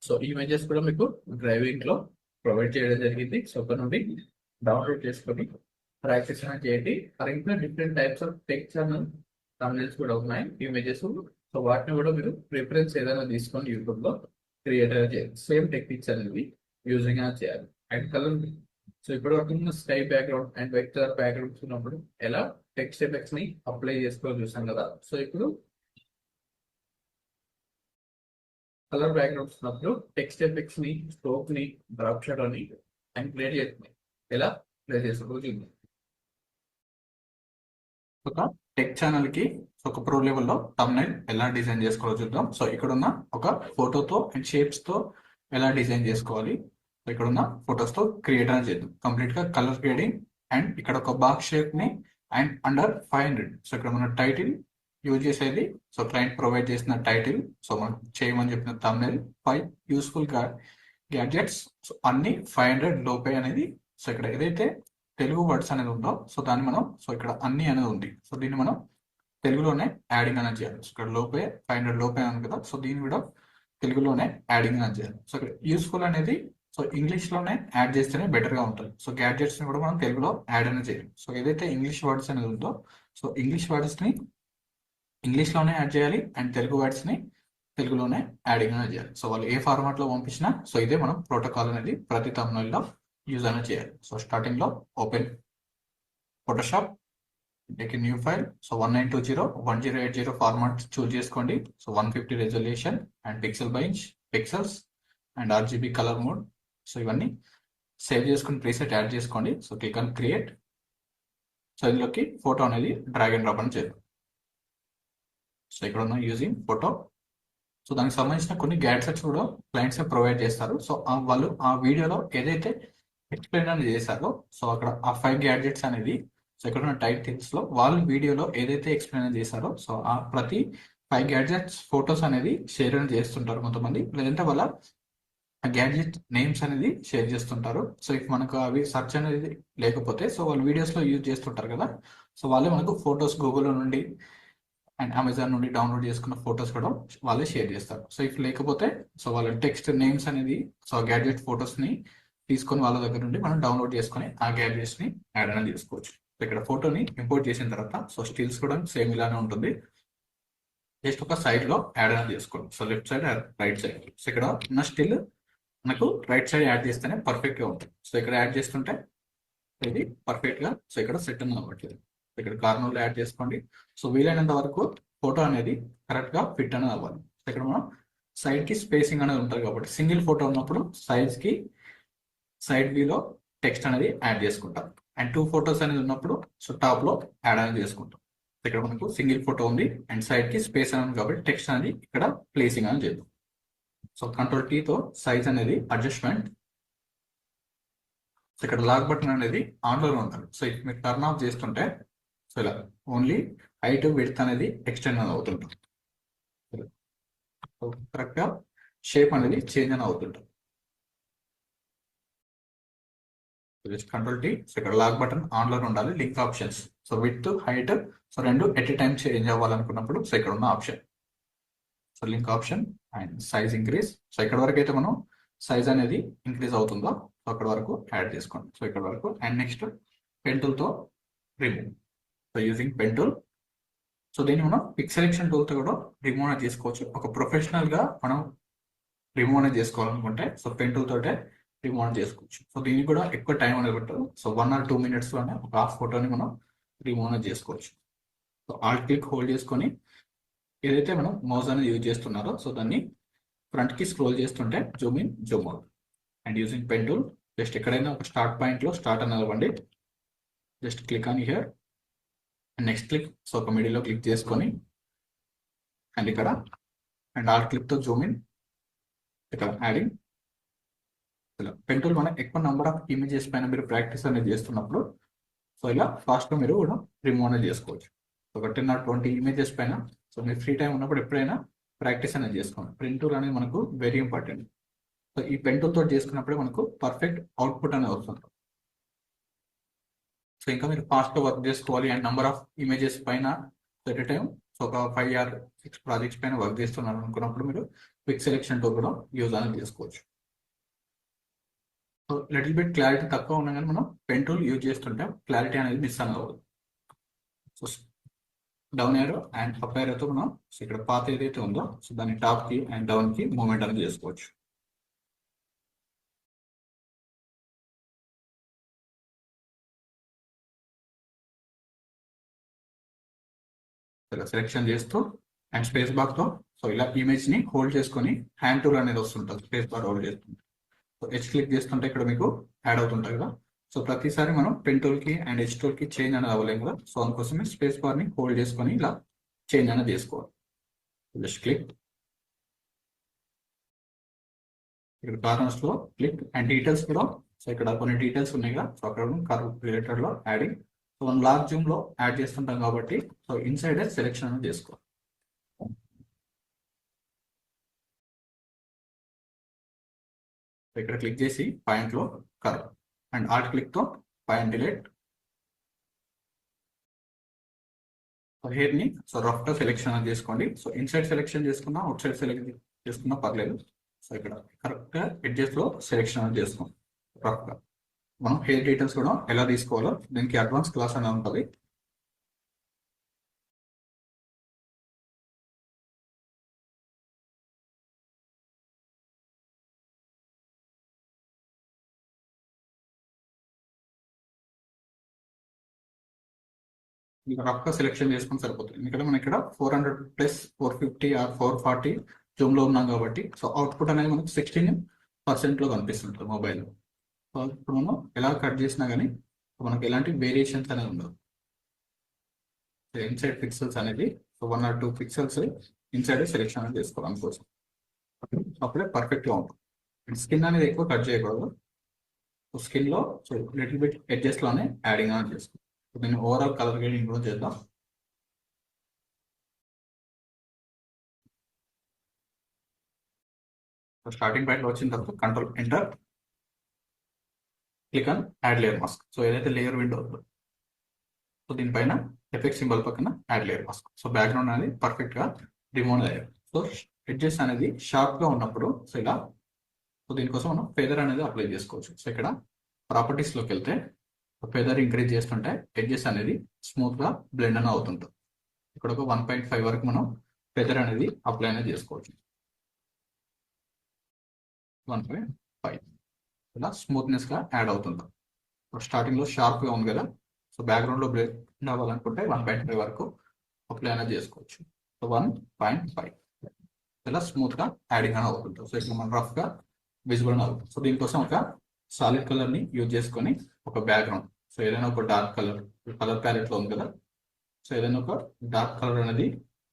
So ఈ images కూడా మీకు డ్రైవింగ్ లో ప్రొవైడ్ చేయడం జరిగింది. సో అక్కడ నుండి డౌన్లోడ్ చేసుకొని ప్రాక్టీస్ అనేది చేయండి. ఫర్ ఇంకా different types of text and thumbnails కూడా ఉన్నాయి ఇమేజెస్. సో వాటిని కూడా మీరు ప్రిఫరెన్స్ ఏదైనా తీసుకొని యూట్యూబ్ లో క్రియేట్ చేయాలి. సేమ్ టెక్నిక్స్ అనేది యూజింగ్ అనేది చేయాలి. అండ్ కలర్, సో ఇప్పుడు వరకు sky background and vector backgrounds ఉన్నప్పుడు ఎలా టెక్స్ట్ ఎఫెక్ట్స్ ని అప్లై చేసుకోవాలి చూసాం కదా. సో ఇప్పుడు కలర్ బ్యాక్గ్రౌండ్స్ ఉన్నప్పుడు టెక్స్ట్ ఎఫెక్ట్స్ ని, స్ట్రోక్ ని, డ్రాప్ షాడో ని అండ్ ప్లేట్ చేస్తుంది ఎలా ప్లే చేసుకోవాలి చూద్దాం. ఒక టెక్ ఛానల్ కి ఒక ప్రో లెవెల్లో థంబ్నైల్ ఎలా డిజైన్ చేసుకోవాలో చూద్దాం. సో ఇక్కడ ఉన్న ఒక ఫోటోతో అండ్ షేప్స్ తో ఎలా డిజైన్ చేసుకోవాలి. సో ఇక్కడ ఉన్న ఫొటోస్ తో క్రియేట్ అని చేద్దాం. కంప్లీట్ గా కలర్ గ్రేడింగ్ అండ్ ఇక్కడ ఒక బాక్స్ షేప్ ని అండ్ అండర్ 500. సో ఇక్కడ మన టైటిల్ యూజ్ చేసేది, సో క్లయింట్ ప్రొవైడ్ చేసిన టైటిల్, సో మనం చేయమని చెప్పిన థంబ్నైల్ 5 యూస్ఫుల్ గ్యాడ్జెట్స్, సో అన్ని 500 లోపే అనేది. సో ఇక్కడ ఏదైతే తెలుగు వర్డ్స్ అనేది ఉందో సో దాన్ని మనం, సో ఇక్కడ అన్ని అనేది ఉంది, సో దీన్ని మనం తెలుగులోనే యాడింగ్ అనేది చేయాలి. సో ఇక్కడ లోపే 500 లోపే ఉంది కదా, సో దీన్ని కూడా తెలుగులోనే యాడింగ్ అనేది చేయాలి. సో ఇక్కడ యూస్ఫుల్ అనేది సో ఇంగ్లీష్ లోనే యాడ్ చేస్తేనే బెటర్ గా ఉంటుంది. సో గ్యాడ్జెట్స్ ని కూడా మనం తెలుగులో యాడ్ అనేది చేయాలి. సో ఏదైతే ఇంగ్లీష్ వర్డ్స్ అనేది ఉందో సో ఇంగ్లీష్ వర్డ్స్ ని ఇంగ్లీష్ లోనే యాడ్ చేయాలి అండ్ తెలుగు వర్డ్స్ ని తెలుగులోనే యాడింగ్ అనేది చేయాలి. సో వాళ్ళు ఏ ఫార్మాట్ లో పంపించినా సో ఇదే మనం ప్రోటోకాల్ అనేది ప్రతి thumbnail లో యూజ్ అనేది చేయాలి. సో స్టార్టింగ్ లో open Photoshop, take new file. So 1920 1080 format choose చేసుకోండి. So 150 resolution and pixel by inch, pixels and RGB colour mode. So ఇవన్నీ సేవ్ చేసుకుని ప్రీసెట్ యాడ్ చేసుకోండి. So click on create. So ఇందులోకి photo అనేది drag and drop అని చేద్దాం. So ఇక్కడ ఉన్న యూజింగ్ ఫోటో. సో దానికి సంబంధించిన కొన్ని గ్యాడ్జెట్స్ కూడా క్లయింట్స్ ప్రొవైడ్ చేస్తారు. సో వాళ్ళు ఆ వీడియోలో ఏదైతే ఎక్స్ప్లెయిన్ అనేది చేశారో సో అక్కడ ఆ 5 గ్యాడ్జెట్స్ అనేది, సో ఇక్కడ ఉన్న టైటిల్స్ లో వాళ్ళు వీడియోలో ఏదైతే ఎక్స్ప్లెయిన్ చేశారో సో ఆ ప్రతి 5 గ్యాడ్జెట్స్ ఫొటోస్ అనేది షేర్ అనేది చేస్తుంటారు కొంతమంది, లేదంటే వాళ్ళ గ్యాడ్జెట్ నేమ్స్ అనేది షేర్ చేస్తుంటారు. సో ఇఫ్ మనకు అవి సెర్చ్ అనేది లేకపోతే సో వాళ్ళు వీడియోస్ లో యూజ్ చేస్తుంటారు కదా, సో వాళ్ళే మనకు ఫొటోస్ గూగుల్ నుండి అండ్ అమెజాన్ నుండి డౌన్లోడ్ చేసుకున్న ఫొటోస్ కూడా వాళ్ళే షేర్ చేస్తారు. సో ఇఫ్ లేకపోతే సో వాళ్ళ టెక్స్ట్ నేమ్స్ అనేది సో గ్యాడ్జెట్ ఫొటోస్ ని తీసుకొని వాళ్ళ దగ్గర నుండి మనం డౌన్లోడ్ చేసుకొని ఆ గ్యాడ్జెట్స్ ని యాడ్ అనేది చేసుకోవచ్చు. సో ఇక్కడ ఫోటోని ఇంపోర్ట్ చేసిన తర్వాత సో స్టిల్స్ కూడా సేమ్ ఇలానే ఉంటుంది. జస్ట్ ఒక సైడ్ లో యాడ్ అనేది చేసుకోండి. So left side right side. So ఇక్కడ ఉన్న స్టిల్ మనకు రైట్ సైడ్ యాడ్ చేస్తేనే పర్ఫెక్ట్ గా ఉంటుంది. సో ఇక్కడ యాడ్ చేస్తుంటే ఇది పర్ఫెక్ట్ గా సో ఇక్కడ సెట్ ఉంది అవ్వట్లేదు. ఇక్కడ కార్నర్ లో యాడ్ చేసుకోండి. సో వీలైనంత వరకు ఫోటో అనేది కరెక్ట్ గా ఫిట్ అనేది అవ్వాలి. ఇక్కడ మనం సైడ్ కి స్పేసింగ్ అనేది ఉంటుంది కాబట్టి సింగిల్ ఫోటో ఉన్నప్పుడు సైజ్ కి సైడ్ వ్యూలో టెక్స్ట్ అనేది యాడ్ చేసుకుంటాం. అండ్ 2 ఫొటోస్ అనేది ఉన్నప్పుడు సో టాప్ లో యాడ్ అనేది చేసుకుంటాం. ఇక్కడ మనకు సింగిల్ ఫోటో ఉంది అండ్ సైడ్ కి స్పేస్ అనేది ఉంది కాబట్టి టెక్స్ట్ అనేది ఇక్కడ ప్లేసింగ్ అనేది చేద్దాం. సో కంట్రోల్ T తో సైజ్ అనేది అడ్జస్ట్మెంట్. సో ఇక్కడ లాక్ బటన్ అనేది ఆన్ లో ఉంటుంది. సో మీరు టర్న్ ఆఫ్ చేస్తుంటే సో ఇలా ఓన్లీ హైట్ విడ్త్ అనేది ఎక్స్టెండ్ అనేది అవుతుంటుంది. కరెక్ట్ గా షేప్ అనేది చేంజ్ అని అవుతుంటుంది. Control T. సో ఇక్కడ లాక్ బటన్ ఆన్ లో ఉండాలి. Link options, so with height so రెండు ఎట్ ఎ టైం చేంజ్ అవ్వాలనుకున్నప్పుడు సో ఇక్కడ ఉన్న option so link option and size increase. So ఇక్కడ వరకు అయితే మనం సైజ్ అనేది ఇంక్రీజ్ అవుతుందో సో అక్కడ వరకు యాడ్ చేసుకోండి. సో ఇక్కడ వరకు అండ్ నెక్స్ట్ పెన్ టూల్ తో remove. So using pen tool. So దీన్ని మనం పిక్ సెలెక్షన్ టూల్ తో కూడా రిమూవ్ అనేది చేసుకోవచ్చు. ఒక ప్రొఫెషనల్ గా మనం రిమూవ్ అనేది చేసుకోవాలనుకుంటే సో పెన్ టూల్ తోటే రిమూవ్ అనేది చేసుకోవచ్చు. సో దీనికి కూడా ఎక్కువ టైం అనేది పెట్టదు. సో 1 or 2 minutes లోనే ఒక హాఫ్ ఫోటోని మనం రిమూవ్ అనేది చేసుకోవచ్చు. సో ఆల్ట్ క్లిక్ హోల్డ్ చేసుకొని ఏదైతే మనం మౌస్ అనేది యూజ్ చేస్తున్నారో సో దాన్ని ఫ్రంట్ కి స్క్రోల్ చేస్తుంటే Zoom in, Zoom out and using pen tool just ఎక్కడైనా ఒక స్టార్ట్ పాయింట్ లో స్టార్ట్ అనేది అవ్వండి. Just click on here and next click. So ఒక మిడిల్ లో క్లిక్ చేసుకొని అండ్ ఇక్కడ అండ్ ఆల్ట్ క్లిక్ తో జూమ్ ఇన్, ఇక్కడ యాడింగ్. పెన్ టూల్ మనం ఎక్కువ నెంబర్ ఆఫ్ ఇమేజెస్ పైన మీరు ప్రాక్టీస్ అనేది చేస్తున్నప్పుడు సో ఇలా ఫాస్ట్ గా మీరు కూడా రిమూవ్ అనేది చేసుకోవచ్చు. ఒక 10 or 20 ఇమేజెస్ పైన సో మీరు ఫ్రీ టైం ఉన్నప్పుడు ఎప్పుడైనా ప్రాక్టీస్ అనేది చేసుకోండి. పెన్ టూల్ అనేది మనకు వెరీ ఇంపార్టెంట్. సో ఈ పెన్ టూల్ తోటి చేసుకున్నప్పుడే మనకు పర్ఫెక్ట్ అవుట్పుట్ అనేది వస్తుంది. సో ఇంకా మీరు ఫాస్ట్ గా వర్క్ చేసుకోవాలి అండ్ నెంబర్ ఆఫ్ ఇమేజెస్ పైన ఎట్ ఎ టైం సో ఒక 5 or 6 ప్రాజెక్ట్స్ పైన వర్క్ చేస్తున్నారు అనుకున్నప్పుడు మీరు క్విక్ సెలెక్షన్ టూల్ కూడా యూజ్ అనేది చేసుకోవచ్చు. సో లిటిల్ బిట్ క్లారిటీ తక్కువ ఉన్నా కానీ మనం పెన్ టూల్ యూజ్ చేస్తుంటే క్లారిటీ అనేది మిస్ అవ్వదు. So down arrow and up ఏరోతో మనం ఇక్కడ పాత్ ఏదైతే ఉందో సో దాన్ని టాప్ కి అండ్ డౌన్ కి మూవ్మెంట్ అనేది చేసుకోవచ్చు. ఇలా సెలెక్షన్ చేస్తూ అండ్ స్పేస్ బార్ తో సో ఇలా ఇమేజ్ ని హోల్డ్ చేసుకొని హ్యాండ్ టూల్ అనేది వస్తుంటుంది. స్పేస్ బార్ హోల్డ్ చేస్తుంటే సో హెచ్ క్లిక్ చేస్తుంటే ఇక్కడ మీకు యాడ్ అవుతుంటాయి కదా. సో ప్రతిసారి మనం పెన్ టూల్ కి అండ్ హెచ్ టూల్ కి చేంజ్ అనేది అవ్వలేము కదా. సో అందుకోసమే స్పేస్ బార్ ని హోల్డ్ చేసుకొని ఇలా చేంజ్ అనేది చేసుకోవాలి. జస్ట్ క్లిక్, ఇక్కడ కార్నర్స్ లో క్లిక్ అండ్ డీటెయిల్స్ కూడా సో ఇక్కడ కొన్ని డీటెయిల్స్ ఉన్నాయి కదా. సో అక్కడ కర్వ్ రిలేటెడ్ లో యాడింగ్ సో మనం లార్జ్ జూమ్ లో యాడ్ చేస్తుంటాం కాబట్టి సో ఇన్సైడ్ సెలెక్షన్ అనేది చేసుకోవాలి. ఇక్కడ క్లిక్ చేసి పాయింట్ లో కర్వ్ అండ్ ఆల్ట్ క్లిక్ తో పాయింట్ డిలీట్. హెయిర్ ని సో రఫ్ గా సెలెక్షన్ అనేది చేసుకోండి. సో ఇన్సైడ్ సెలెక్షన్ చేసుకున్నా అవుట్ సైడ్ సెలెక్ట్ చేసుకున్నా పర్లేదు. సో ఇక్కడ కరెక్ట్ గా ఎడ్జెస్ లో సెలెక్షన్ అనేది చేసుకోండి రఫ్ గా. మనం హెయిర్ డీటెయిల్స్ కూడా ఎలా తీసుకోవాలో దీనికి అడ్వాన్స్ క్లాస్ అనేది ఉంటుంది. రఫ్ గా సెలెక్షన్ చేసుకుని సరిపోతుంది. ఎందుకంటే మనం ఇక్కడ 400 ప్లస్ 450 ఆర్ 440 జూమ్ లో ఉన్నాం కాబట్టి సో అవుట్పుట్ అనేది మనకు 16% లో కనిపిస్తుంటుంది మొబైల్. సో ఇప్పుడు మనం ఎలా కట్ చేసినా కానీ మనకి ఎలాంటి వేరియేషన్స్ అనేది ఉండదు. ఇన్సైడ్ పిక్సెల్స్ అనేది so 1 or 2 pixels inside selection అనేది చేసుకోవాలి అందుకోసం. అప్పుడే పర్ఫెక్ట్ గా ఉంటుంది. స్కిన్ అనేది ఎక్కువ కట్ చేయకూడదు. సో స్కిన్ లో సో లిటిల్ బిట్ ఎడ్జెస్ లోనే యాడింగ్ అనేది చేసుకోవాలి. దీన్ని ఓవరాల్ కలర్ గ్రేడింగ్ కూడా చేద్దాం. స్టార్టింగ్ పాయింట్ లో వచ్చిన తర్వాత control enter, click on add layer mask. So ఏదైతే లేయర్ విండో ఉందో సో దీనిపైన ఎఫెక్ట్ సింబల్ పక్కన add layer mask. So background అనేది పర్ఫెక్ట్ గా రిమూవ్ అయ్యారు. సో ఎడ్జెస్ అనేది షార్ప్ గా ఉన్నప్పుడు సో ఇలా సో దీనికోసం మనం ఫెదర్ అనేది అప్లై చేసుకోవచ్చు. సో ఇక్కడ ప్రాపర్టీస్ లోకి వెళ్తే ఫెదర్ ఇంక్రీజ్ చేస్తుంటే ఎడ్జెస్ అనేది స్మూత్ గా బ్లెండ్ అని అవుతుంటుంది. ఇక్కడ ఒక 1.5 వరకు మనం ఫెదర్ అనేది అప్లై అనేది చేసుకోవచ్చు. 1.5 ఇలా స్మూత్నెస్ గా యాడ్ అవుతుంది. స్టార్టింగ్ లో షార్ప్ గా ఉంది కదా. సో బ్యాక్గ్రౌండ్ లో బ్లెండ్ అవ్వాలనుకుంటే 1.5 వరకు అప్లై అనేది చేసుకోవచ్చు. సో 1.5 ఇలా స్మూత్ గా యాడింగ్ అని అవుతుంది. సో ఇక్కడ మనం రఫ్ గా విజిబుల్ అని అవుతుంది. సో దీనికోసం ఒక సాలిడ్ కలర్ ని యూజ్ చేసుకొని ఒక బ్యాక్గ్రౌండ్ సో ఏదైనా ఒక డార్క్ కలర్ కలర్ ప్యాలెట్ లో ఉంది కదా. సో ఏదైనా ఒక డార్క్ కలర్ అనేది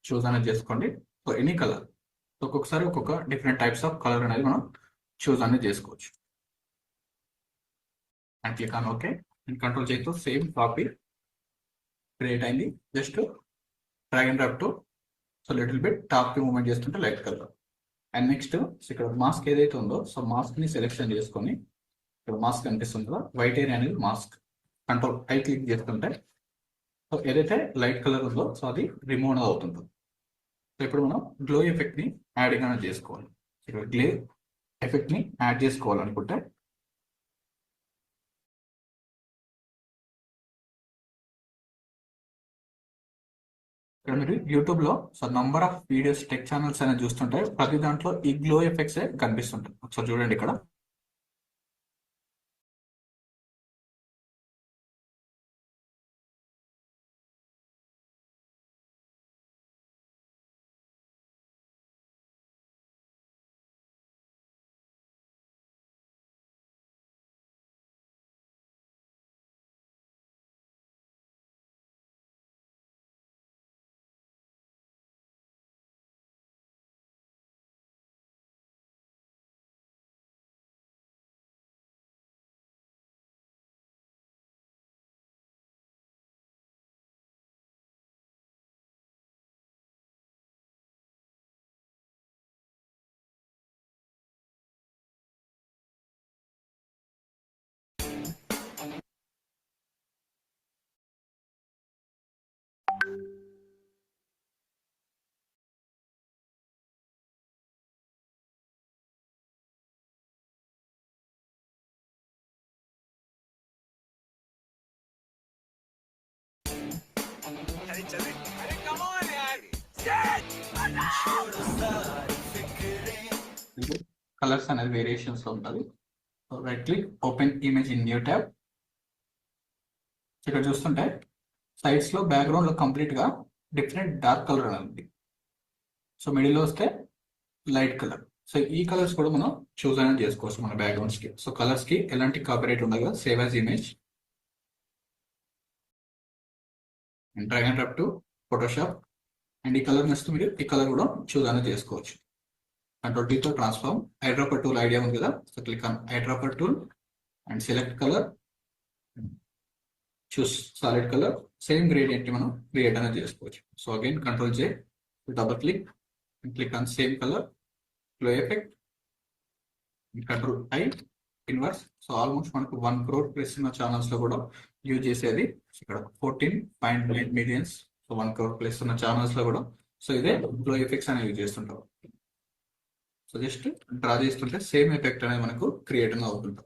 చూస్ అనేది చేసుకోండి. సో ఎనీ కలర్ ఒక్కొక్కసారి ఒక్కొక్క డిఫరెంట్ టైప్స్ ఆఫ్ కలర్ అనేది మనం చూస్ అనేది చేసుకోవచ్చు. And click on okay and control చేస్తూ సేమ్ కాపీ క్రియేట్ అయింది. Just drag and drop to so little bit top కి మూవ్మెంట్ చేస్తుంటే లైట్ కలర్. అండ్ నెక్స్ట్ ఇక్కడ మాస్క్ ఏదైతే ఉందో సో మాస్క్ ని సెలెక్షన్ చేసుకొని ఇక్కడ మాస్క్ కనిపిస్తుంది కదా వైట్ ఏరియా అనేది మాస్క్ కంట్రోల్ ఐ క్లిక్ చేస్తుంటే సో ఏదైతే లైట్ కలర్ ఉందో సో అది రిమూవ్ అవుతుంది. సో ఇప్పుడు మనం గ్లో ఎఫెక్ట్ ని యాడింగ్ అనేది చేసుకోవాలి. ఇక్కడ గ్లే ఎఫెక్ట్ ని యాడ్ చేసుకోవాలనుకుంటే ఇక్కడ మీరు యూట్యూబ్ లో so number of videos tech channels అనేది చూస్తుంటే ప్రతి దాంట్లో ఈ గ్లో ఎఫెక్ట్స్ కనిపిస్తుంటాయి. సో చూడండి ఇక్కడ కలర్స్ అనేది వేరియేషన్స్ లో ఉంటుంది. So right click, open image in new tab. ఇక్కడ చూస్తుంటే సైడ్స్ లో బ్యాక్గ్రౌండ్ లో కంప్లీట్ గా డిఫరెంట్ డార్క్ కలర్ అనేది ఉంది. సో మిడిల్ లో వస్తే లైట్ కలర్. సో ఈ కలర్స్ కూడా మనం చూస్ అనేది చేసుకోవచ్చు మన బ్యాక్గ్రౌండ్స్ కి. సో కలర్స్ కి ఎలాంటి కాపీరైట్ ఉండదు కదా, save as image, drag and drop to Photoshop. And ఈ కలర్ నెక్స్ట్ మీరు ఈ కలర్ కూడా చూస్ అనేది చేసుకోవచ్చు. కంట్రోల్ టీ తో ట్రాన్స్ఫార్మ్. ఐడ్రాపర్ టూల్ ఐడియా ఉంది కదా, so click on eyedropper tool and select colour, choose solid colour. Same gradient ని మనం క్రియేట్ అనేది చేసుకోవచ్చు. So again control J, double click and click on same colour, glow effect, control I, inverse. So almost మనకు 1 crore plus ఉన్న channels లో కూడా use చేసేది ఇక్కడ 14.9 millions. సో 1 crore ప్లస్ ఉన్న ఛానల్స్ లో కూడా సో ఇదే గ్లో ఎఫెక్ట్స్ అనేది యూజ్ చేస్తుంటాం. సో జస్ట్ డ్రా చేస్తుంటే సేమ్ ఎఫెక్ట్ అనేది మనకు క్రియేట్ అనేది అవుతుంటాం.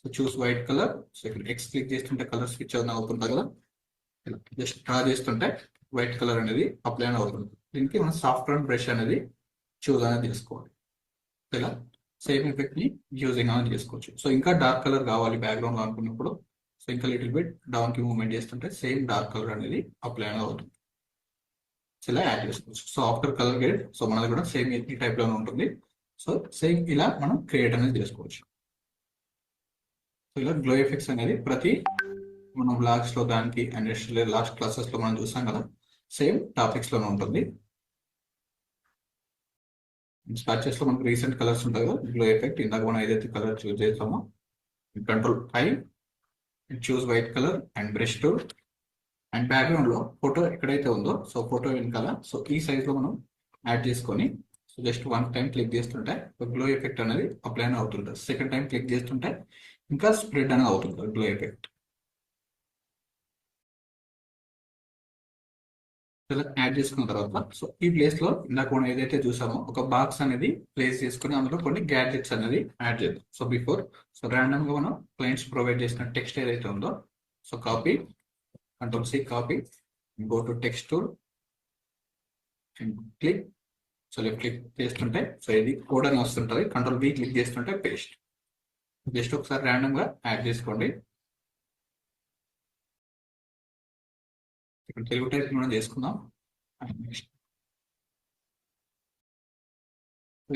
So choose white colour. So ఇక్కడ ఎక్స్ క్లిక్ చేస్తుంటే కలర్ స్విచ్ అనేది అవుతుంటుంది కదా, జస్ట్ డ్రా చేస్తుంటే వైట్ కలర్ అనేది అప్లై అనేది అవుతుంది. దీనికి మనం సాఫ్ట్వేర్ బ్రష్ అనేది చూస్ అనేది తీసుకోవాలి. ఇలా సేమ్ ఎఫెక్ట్ ని యూజింగ్ అనేది చేసుకోవచ్చు. సో ఇంకా డార్క్ కలర్ కావాలి బ్యాక్గ్రౌండ్ లో అనుకున్నప్పుడు సో ఇంకా లిటిల్ బిట్ డౌన్ కి మూవ్మెంట్ చేస్తుంటే సేమ్ డార్క్ కలర్ అనేది అప్లై అనేది అవుతుంది. సో ఇలా యాడ్ చేసుకోవచ్చు. So after colour grade so మనది కూడా సేమ్ ఈ టైప్ లోనే ఉంటుంది. సో సేమ్ ఇలా మనం క్రియేట్ అనేది చేసుకోవచ్చు. సో ఇలా గ్లో ఎఫెక్ట్స్ అనేది ప్రతి మనం బ్లాగ్స్ లో దానికి అండ్ లాస్ట్ క్లాసెస్ లో మనం చూసాం కదా, సేమ్ టాపిక్స్ లోనే ఉంటుంది. స్పాచెస్ లో మనకు రీసెంట్ కలర్స్ ఉంటాయి కదా, గ్లో ఎఫెక్ట్ ఇందాక మనం ఏదైతే కలర్ చూస్ చేస్తామో control I, choose white colour and brush tool. And background లో ఫోటో ఎక్కడైతే ఉందో సో ఫోటో వెనకాల సో ఈ సైజ్ లో మనం యాడ్ చేసుకొని సో జస్ట్ 1 టైం క్లిక్ చేస్తుంటే గ్లో ఎఫెక్ట్ అనేది అప్లై అవుతుంటుంది. సెకండ్ టైం క్లిక్ చేస్తుంటే ఇంకా స్ప్రెడ్ అనేది అవుతుంది గ్లో ఎఫెక్ట్. ఇలా యాడ్ చేసుకున్న తర్వాత సో ఈ ప్లేస్ లో ఇందాక మనం ఏదైతే చూసామో ఒక బాక్స్ అనేది ప్లేస్ చేసుకుని అందులో కొన్ని గ్యాడ్జెట్స్ అనేది యాడ్ చేద్దాం. సో బిఫోర్ సో ర్యాండమ్ గా మనం క్లయింట్స్ ప్రొవైడ్ చేసిన టెక్స్ట్ ఏదైతే ఉందో so copy, control C copy, go to text tool and click. So left click చేస్తుంటే సో ఇది కోడ్ అని వస్తుంటుంది, కంట్రోల్ బి క్లిక్ చేస్తుంటే పేస్ట్. జస్ట్ ఒకసారి ర్యాండమ్ గా యాడ్ చేసుకోండి. ఇక్కడ తెలుగు టైప్ మనం చేసుకుందాం. నెక్స్ట్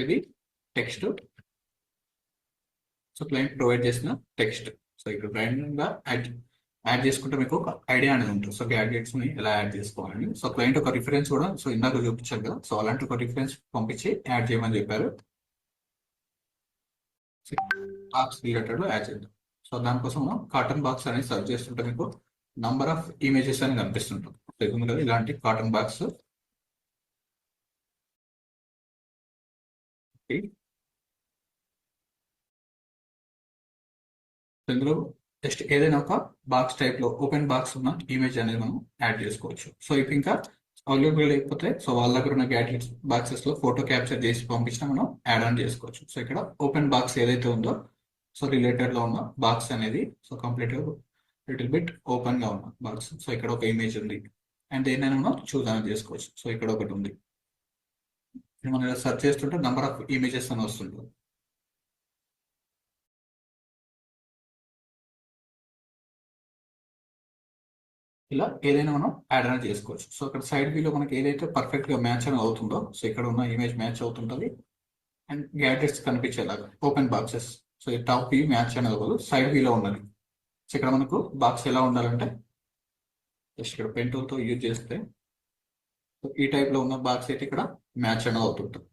ఇది టెక్స్ట్. సో క్లయింట్ ప్రొవైడ్ చేసిన టెక్స్ట్. సో ఇక్కడ ర్యాండమ్ గా యాడ్ చేసుకుంటే మీకు ఒక ఐడియా అనేది ఉంటుంది. సో గ్యాడ్జెట్స్ ని ఎలా యాడ్ చేసుకోవాలని. సో క్లయింట్ ఒక రిఫరెన్స్ కూడా సో ఇందాక చూపించారు కదా, సో అలాంటి ఒక రిఫరెన్స్ పంపించి యాడ్ చేయమని చెప్పారు. బాక్స్ రిలేటెడ్ లో యాడ్ చేద్దాం. సో దానికోసం మనం కాటన్ బాక్స్ అనేది సర్చ్ చేస్తుంటే మీకు నంబర్ ఆఫ్ ఇమేజెస్ అని కనిపిస్తుంటుంది. ఉంది కదా ఇలాంటి కాటన్ బాక్స్. ఇందులో జస్ట్ ఏదైనా ఒక బాక్స్ టైప్ లో ఓపెన్ బాక్స్ ఉన్న ఇమేజ్ అనేది మనం యాడ్ చేసుకోవచ్చు. సో ఇప్పుడు ఇంకా అవైలబుల్ లేకపోతే సో వాళ్ళ దగ్గర ఉన్న గ్యాడ్జెట్స్ బాక్సెస్ లో ఫోటో క్యాప్చర్ చేసి పంపించినా మనం యాడ్ ఆన్ చేసుకోవచ్చు. సో ఇక్కడ ఓపెన్ బాక్స్ ఏదైతే ఉందో సో రిలేటెడ్ లో ఉన్న బాక్స్ అనేది సో కంప్లీట్ గా లిటిల్ బిట్ ఓపెన్ గా ఉన్న బాక్స్. సో ఇక్కడ ఒక ఇమేజ్ ఉంది అండ్ దేన్నైనా మనం చూస్ అనేది చేసుకోవచ్చు. సో ఇక్కడ ఒకటి ఉంది, మనం సెర్చ్ చేస్తుంటే నంబర్ ఆఫ్ ఇమేజెస్ అని వస్తుంది. ఇలా ఏదైనా మనం యాడ్ అనేది చేసుకోవచ్చు. సో ఇక్కడ సైడ్ వ్యూలో మనకి ఏదైతే పర్ఫెక్ట్ గా మ్యాచ్ అనేది అవుతుందో సో ఇక్కడ ఉన్న ఇమేజ్ మ్యాచ్ అవుతుంటుంది అండ్ గ్యాడ్జెట్స్ కనిపించేలాగా ఓపెన్ బాక్సెస్. సో ఈ టాప్ వ్యూ మ్యాచ్ అనేది అవ్వదు, సైడ్ వ్యూలో ఉన్నది. సో ఇక్కడ మనకు బాక్స్ ఎలా ఉండాలంటే జస్ట్ ఇక్కడ పెన్ టూల్ తో యూజ్ చేస్తే ఈ టైప్ లో ఉన్న బాక్స్ అయితే ఇక్కడ మ్యాచ్ అనేది అవుతుంటుంది.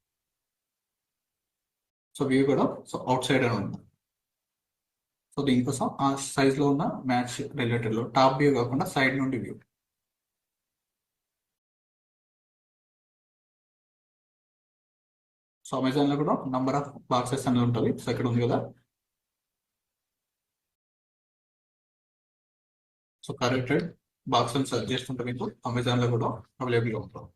సో వ్యూ కూడా సో అవుట్ సైడ్ అని ఉంది. సో దీనికోసం ఆ సైజ్ లో ఉన్న మ్యాచ్ రిలేటెడ్ లో టాప్ వ్యూ కాకుండా సైడ్ నుండి వ్యూ. సో అమెజాన్ లో కూడా నంబర్ ఆఫ్ బాక్సెస్ అనేది ఉంటుంది. సో ఇక్కడ ఉంది కదా, సో కరెక్టెడ్ బాక్స్ అని సెర్చ్ చేస్తుంటే మీకు అమెజాన్ లో కూడా అవైలబుల్ గా ఉంటుంది.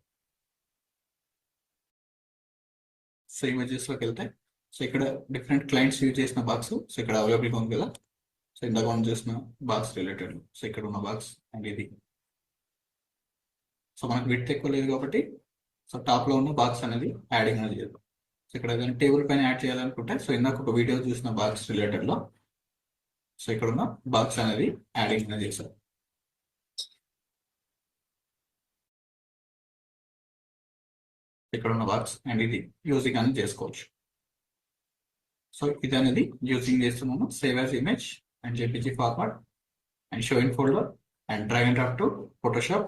సో ఇమేజెస్ లోకి వెళ్తే సో ఇక్కడ డిఫరెంట్ క్లయింట్స్ యూజ్ చేసిన బాక్స్ సో ఇక్కడ అవైలబుల్ గా ఉంది కదా. సో ఇందాక మనం చేసిన బాక్స్ రిలేటెడ్ సో ఇక్కడ ఉన్న బాక్స్ అండ్ ఇది. సో మనకు విడ్త్ ఎక్కువ లేదు కాబట్టి సో టాప్ లో ఉన్న బాక్స్ అనేది యాడింగ్ అనేది చేద్దాం. సో ఇక్కడ ఏదైనా టేబుల్ పైన యాడ్ చేయాలనుకుంటే సో ఇందాక ఒక వీడియో చూసిన బాక్స్ రిలేటెడ్ లో సో ఇక్కడ ఉన్న బాక్స్ అనేది యాడింగ్ అనేది చేసాం. ఇక్కడ ఉన్న బాక్స్ అండ్ ఇది యూజింగ్ అనేది చేసుకోవచ్చు. సో ఇది అనేది యూజింగ్ చేస్తున్నాము save as image and JPG format and show in folder and drag and drop to Photoshop.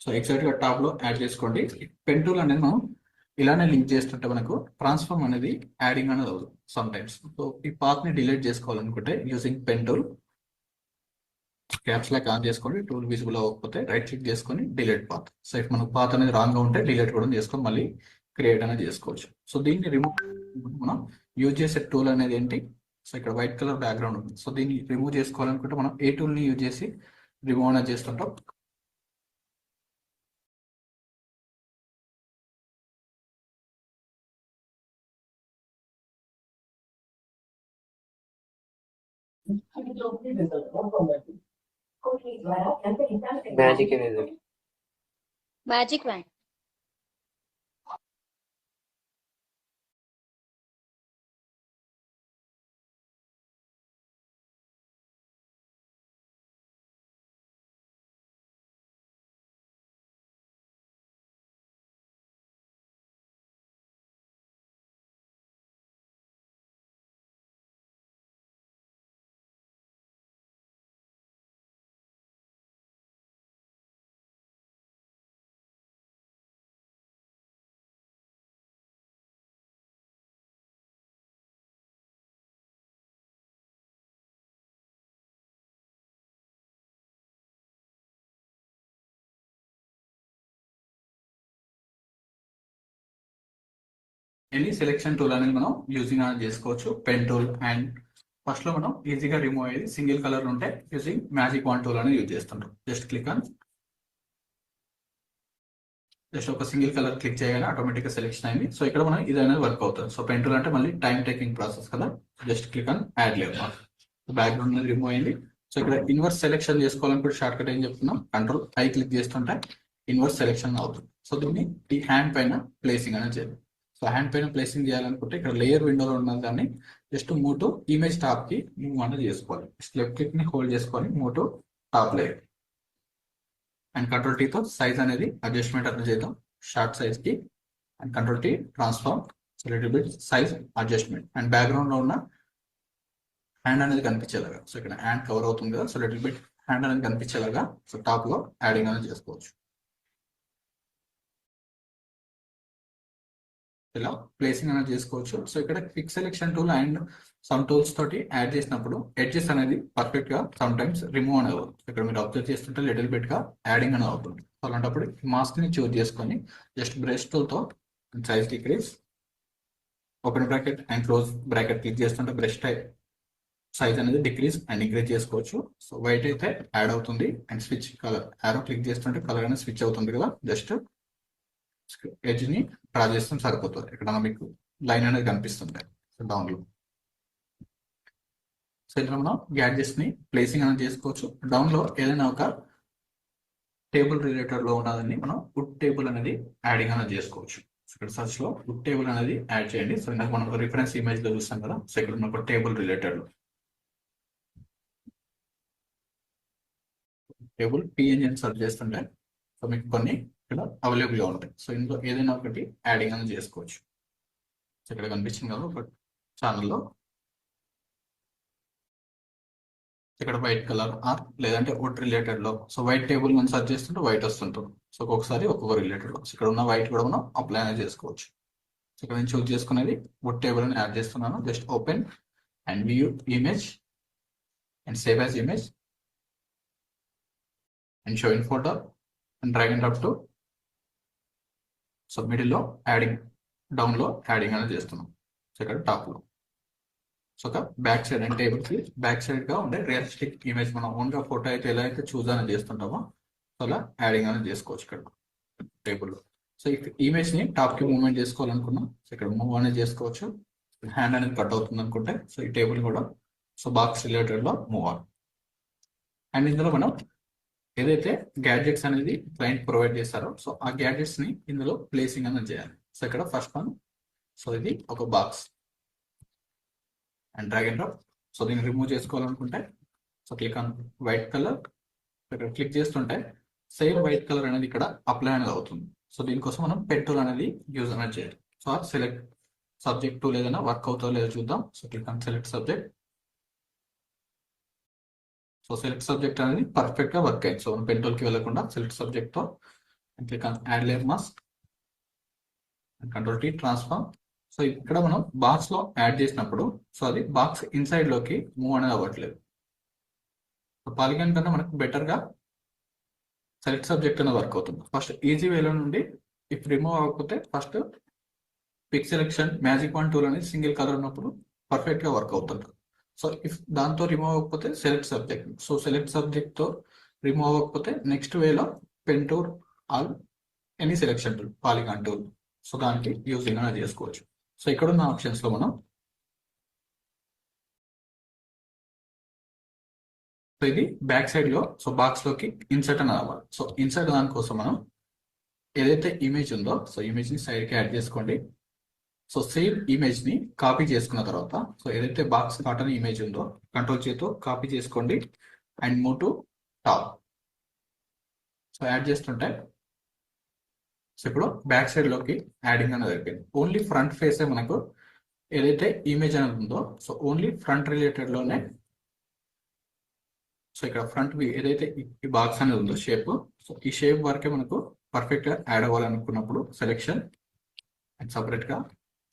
So exact గా టాప్ లో యాడ్ చేసుకోండి. పెన్ టూల్ అనేది మనం ఇలానే లింక్ చేస్తుంటే మనకు ట్రాన్స్ఫార్మ్ అనేది యాడింగ్ అనేది అవుతుంది సమ్ టైమ్స్. సో ఈ పాత్ ని డిలీట్ చేసుకోవాలనుకుంటే using pen tool caps lock on చేసుకోండి. టూల్ విజిబుల్ అవ్వకపోతే రైట్ క్లిక్ చేసుకొని డిలీట్ పాత్. సో ఇఫ్ మనకు పాత్ అనేది రాంగ్ గా ఉంటే డిలీట్ కూడా చేసుకొని మళ్ళీ క్రియేట్ అనేది చేసుకోవచ్చు. సో దీన్ని రిమూవ్ మనం యూజ్ చేసే టూల్ అనేది ఏంటి, సో ఇక్కడ వైట్ కలర్ బ్యాక్గ్రౌండ్ ఉంది. సో దీన్ని రిమూవ్ చేసుకోవాలనుకుంటే మనం ఏ టూల్ ని యూజ్ చేసి రిమూవ్ అనేది చేస్తుంటాం. మ్యాజిక్ అనేది Magic wand. Any selection tool అనేది మనం యూజింగ్ అనేది చేసుకోవచ్చు. పెన్ టూల్ అండ్ ఫస్ట్ లో మనం ఈజీగా రిమూవ్ అయ్యేది సింగిల్ కలర్ ఉంటే యూజింగ్ మ్యాజిక్ వాండ్ టూల్ అనేది యూజ్ చేస్తుంటాం. జస్ట్ క్లిక్ ఆన్ జస్ట్ ఒక సింగిల్ కలర్ క్లిక్ చేయగానే ఆటోమేటిక్ గా సెలెక్షన్ అయింది. సో ఇక్కడ మనం ఇది అనేది వర్క్ అవుతుంది. సో పెన్ టూల్ అంటే మళ్ళీ టైం టేకింగ్ ప్రాసెస్ కదా. Just click on add layer mark. Background అనేది రిమూవ్ అయింది. సో ఇక్కడ ఇన్వర్స్ సెలెక్షన్ చేసుకోవాలనుకుంటే షార్ట్ కట్ ఏం చెప్తున్నాం, కంట్రోల్ ఐ క్లిక్ చేస్తుంటే ఇన్వర్స్ సెలెక్షన్ అవుతుంది. సో దీన్ని ఈ హ్యాండ్ పైన ప్లేసింగ్ అనేది చేయాలి. సో హ్యాండ్ పైన ప్లేసింగ్ చేయాలనుకుంటే ఇక్కడ లేయర్ విండోలో ఉన్న దాన్ని just move to image top కి మూవ్ అనేది చేసుకోవాలి. లెఫ్ట్ క్లిక్ ని హోల్డ్ చేసుకొని move to top layer and control T తో సైజ్ అనేది అడ్జస్ట్మెంట్ అనేది చేద్దాం. షార్ట్ సైజ్ కి and control T transform little bit size adjustment and background లో ఉన్న హ్యాండ్ అనేది కనిపించేలాగా. సో ఇక్కడ హ్యాండ్ కవర్ అవుతుంది కదా. సో లిటిల్ బిట్ హ్యాండ్ అనేది కనిపించేలాగా సో టాప్ లో యాడింగ్ అనేది చేసుకోవచ్చు. ఇలా ప్లేసింగ్ అనేది చేసుకోవచ్చు. సో ఇక్కడ quick selection tool and some tools తోటి యాడ్ చేసినప్పుడు ఎడ్జెస్ అనేది పర్ఫెక్ట్ గా సమ్ టైమ్స్ రిమూవ్ అనేది అవుతుంది. ఇక్కడ మీరు అబ్జర్వ్ చేస్తుంటే లిటిల్ బిట్ గా యాడింగ్ అనేది అవుతుంది. అలాంటప్పుడు మాస్క్ ని చూజ్ చేసుకొని జస్ట్ బ్రష్ టూల్ తో size decrease open bracket and close bracket click చేస్తుంటే బ్రష్ టైప్ సైజ్ అనేది డిక్రీజ్ అండ్ ఇంక్రీజ్ చేసుకోవచ్చు. సో వైట్ అయితే యాడ్ అవుతుంది and switch colour arrow click చేస్తుంటే కలర్ అనేది స్విచ్ అవుతుంది కదా. జస్ట్ ఎడ్జ్ ని డ్రా చేస్తే సరిపోతుంది. ఇక్కడ మీకు లైన్ అనేది కనిపిస్తుంది డౌన్ లో. సో ఇక్కడ మనం గ్యాడ్జెట్స్ ని ప్లేసింగ్ అనేది చేసుకోవచ్చు. డౌన్ లో ఏదైనా ఒక టేబుల్ రిలేటెడ్ లో ఉన్నదాన్ని మనం వుడ్ టేబుల్ అనేది యాడింగ్ అనేది చేసుకోవచ్చు. సో ఇక్కడ సర్చ్ లో వుడ్ టేబుల్ అనేది యాడ్ చేయండి. సో ఇందాక మనం రిఫరెన్స్ ఇమేజ్ లో చూస్తాం కదా. సో ఇక్కడ ఉన్న ఒక టేబుల్ రిలేటెడ్ లో టేబుల్ పిఎన్జి అని సర్చ్ చేస్తుంటే సో మీకు కొన్ని ఇక్కడ అవైలబుల్ గా ఉంటాయి. సో ఇందులో ఏదైనా ఒకటి యాడింగ్ అనేది చేసుకోవచ్చు. సో ఇక్కడ కనిపించింది కదా ఒక ఛానల్లో ఇక్కడ వైట్ కలర్ ఆర్ లేదంటే వుడ్ రిలేటెడ్ లో. సో వైట్ టేబుల్ మనం సర్చ్ చేస్తుంటే వైట్ వస్తుంటుంది. సో ఒక్కొక్కసారి ఒక్కొక్క రిలేటెడ్ లో. సో ఇక్కడ ఉన్న వైట్ కూడా మనం అప్లై అనేది చేసుకోవచ్చు. సో ఇక్కడ నేను చూస్ చేసుకునేది వుడ్ టేబుల్ అని యాడ్ చేస్తున్నాను. Just open and view image and save as image and show in photo and drag and drop to so middle లో యాడింగ్ డౌన్ లో యాడింగ్ అనేది చేస్తున్నాం. సో ఇక్కడ టాప్ లో సో ఒక బ్యాక్ సైడ్ అండ్ టేబుల్ కి back side గా ఉండే రియలిస్టిక్ ఇమేజ్ మనం ఓన్ గా ఫోటో అయితే ఎలా అయితే చూస్ అనేది చేస్తుంటామో సో అలా యాడింగ్ అనేది చేసుకోవచ్చు ఇక్కడ టేబుల్ లో. సో ఈ ఇమేజ్ ని టాప్ కి మూవ్మెంట్ చేసుకోవాలనుకున్నాం. సో ఇక్కడ మూవ్ అనేది చేసుకోవచ్చు. హ్యాండ్ అనేది కట్ అవుతుంది అనుకుంటే సో ఈ టేబుల్ కూడా సో బాక్స్ రిలేటెడ్ లో మూవ్ ఆన్ అండ్ ఇందులో మనం ఏదైతే గ్యాడ్జెట్స్ అనేది క్లయింట్ ప్రొవైడ్ చేస్తారో సో ఆ గ్యాడ్జెట్స్ ని ఇందులో ప్లేసింగ్ అనేది చేయాలి. సో ఇక్కడ ఫస్ట్ వన్, సో ఇది ఒక box and drag and drop. So దీన్ని రిమూవ్ చేసుకోవాలనుకుంటే so click on white colour. ఇక్కడ క్లిక్ చేస్తుంటే సేమ్ వైట్ కలర్ అనేది ఇక్కడ అప్లై అనేది అవుతుంది. సో దీనికోసం మనం పెన్ టూల్ అనేది యూజ్ అనేది చేయాలి. సో సెలెక్ట్ సబ్జెక్ట్ టూల్ ఏదైనా వర్క్ అవుతుందో లేదో చూద్దాం. So click on select subject. So select subject అనేది పర్ఫెక్ట్ గా వర్క్ అయింది. సో మనం పెన్ టూల్ కి వెళ్ళకుండా సెలెక్ట్ సబ్జెక్ట్ తో click on add layer mask and control T transform. So ఇక్కడ మనం బాక్స్ లో యాడ్ చేసినప్పుడు సో అది బాక్స్ ఇన్సైడ్ లోకి మూవ్ అనేది అవ్వట్లేదు. సో పాలిగాన్ కన్నా మనకు బెటర్ గా సెలెక్ట్ సబ్జెక్ట్ అనేది వర్క్ అవుతుంది. ఫస్ట్ ఈజీ వేలో నుండి ఇఫ్ రిమూవ్ అవ్వకపోతే first pick selection magic wand tool అనేది సింగిల్ కలర్ ఉన్నప్పుడు పర్ఫెక్ట్ గా వర్క్ అవుతుంది. సో ఇఫ్ దాంతో రిమూవ్ అవ్వకపోతే select subject. So select subject తో రిమూవ్ అవ్వకపోతే నెక్స్ట్ వేలో pen tool all any selection tool polygon tool so దానికి యూజింగ్ అనేది చేసుకోవచ్చు. సో ఇక్కడ ఉన్న ఆప్షన్స్ లో మనం సో ఇది బ్యాక్ సైడ్ లో సో బాక్స్ లోకి ఇన్సర్ట్ అని రావాలి. సో ఇన్సర్ట్ దానికోసం మనం ఏదైతే ఇమేజ్ ఉందో సో ఇమేజ్ ని సైడ్ కి యాడ్ చేసుకోండి. సో సేమ్ ఇమేజ్ ని కాపీ చేసుకున్న తర్వాత సో ఏదైతే బాక్స్ కాటన్ ఇమేజ్ ఉందో కంట్రోల్ చేతో కాపీ చేసుకోండి and move to top. So add చేస్తుంటే సో ఇప్పుడు బ్యాక్ సైడ్ లోకి యాడింగ్ అనేది అయిపోయింది. ఓన్లీ ఫ్రంట్ ఫేస్ మనకు ఏదైతే ఇమేజ్ అనేది ఉందో సో ఓన్లీ ఫ్రంట్ రిలేటెడ్ లోనే సో ఇక్కడ ఫ్రంట్ వ్యూ ఏదైతే ఈ బాక్స్ అనేది ఉందో షేప్ సో ఈ షేప్ వరకే మనకు పర్ఫెక్ట్ గా యాడ్ అవ్వాలనుకున్నప్పుడు సెలెక్షన్ అండ్ సపరేట్ గా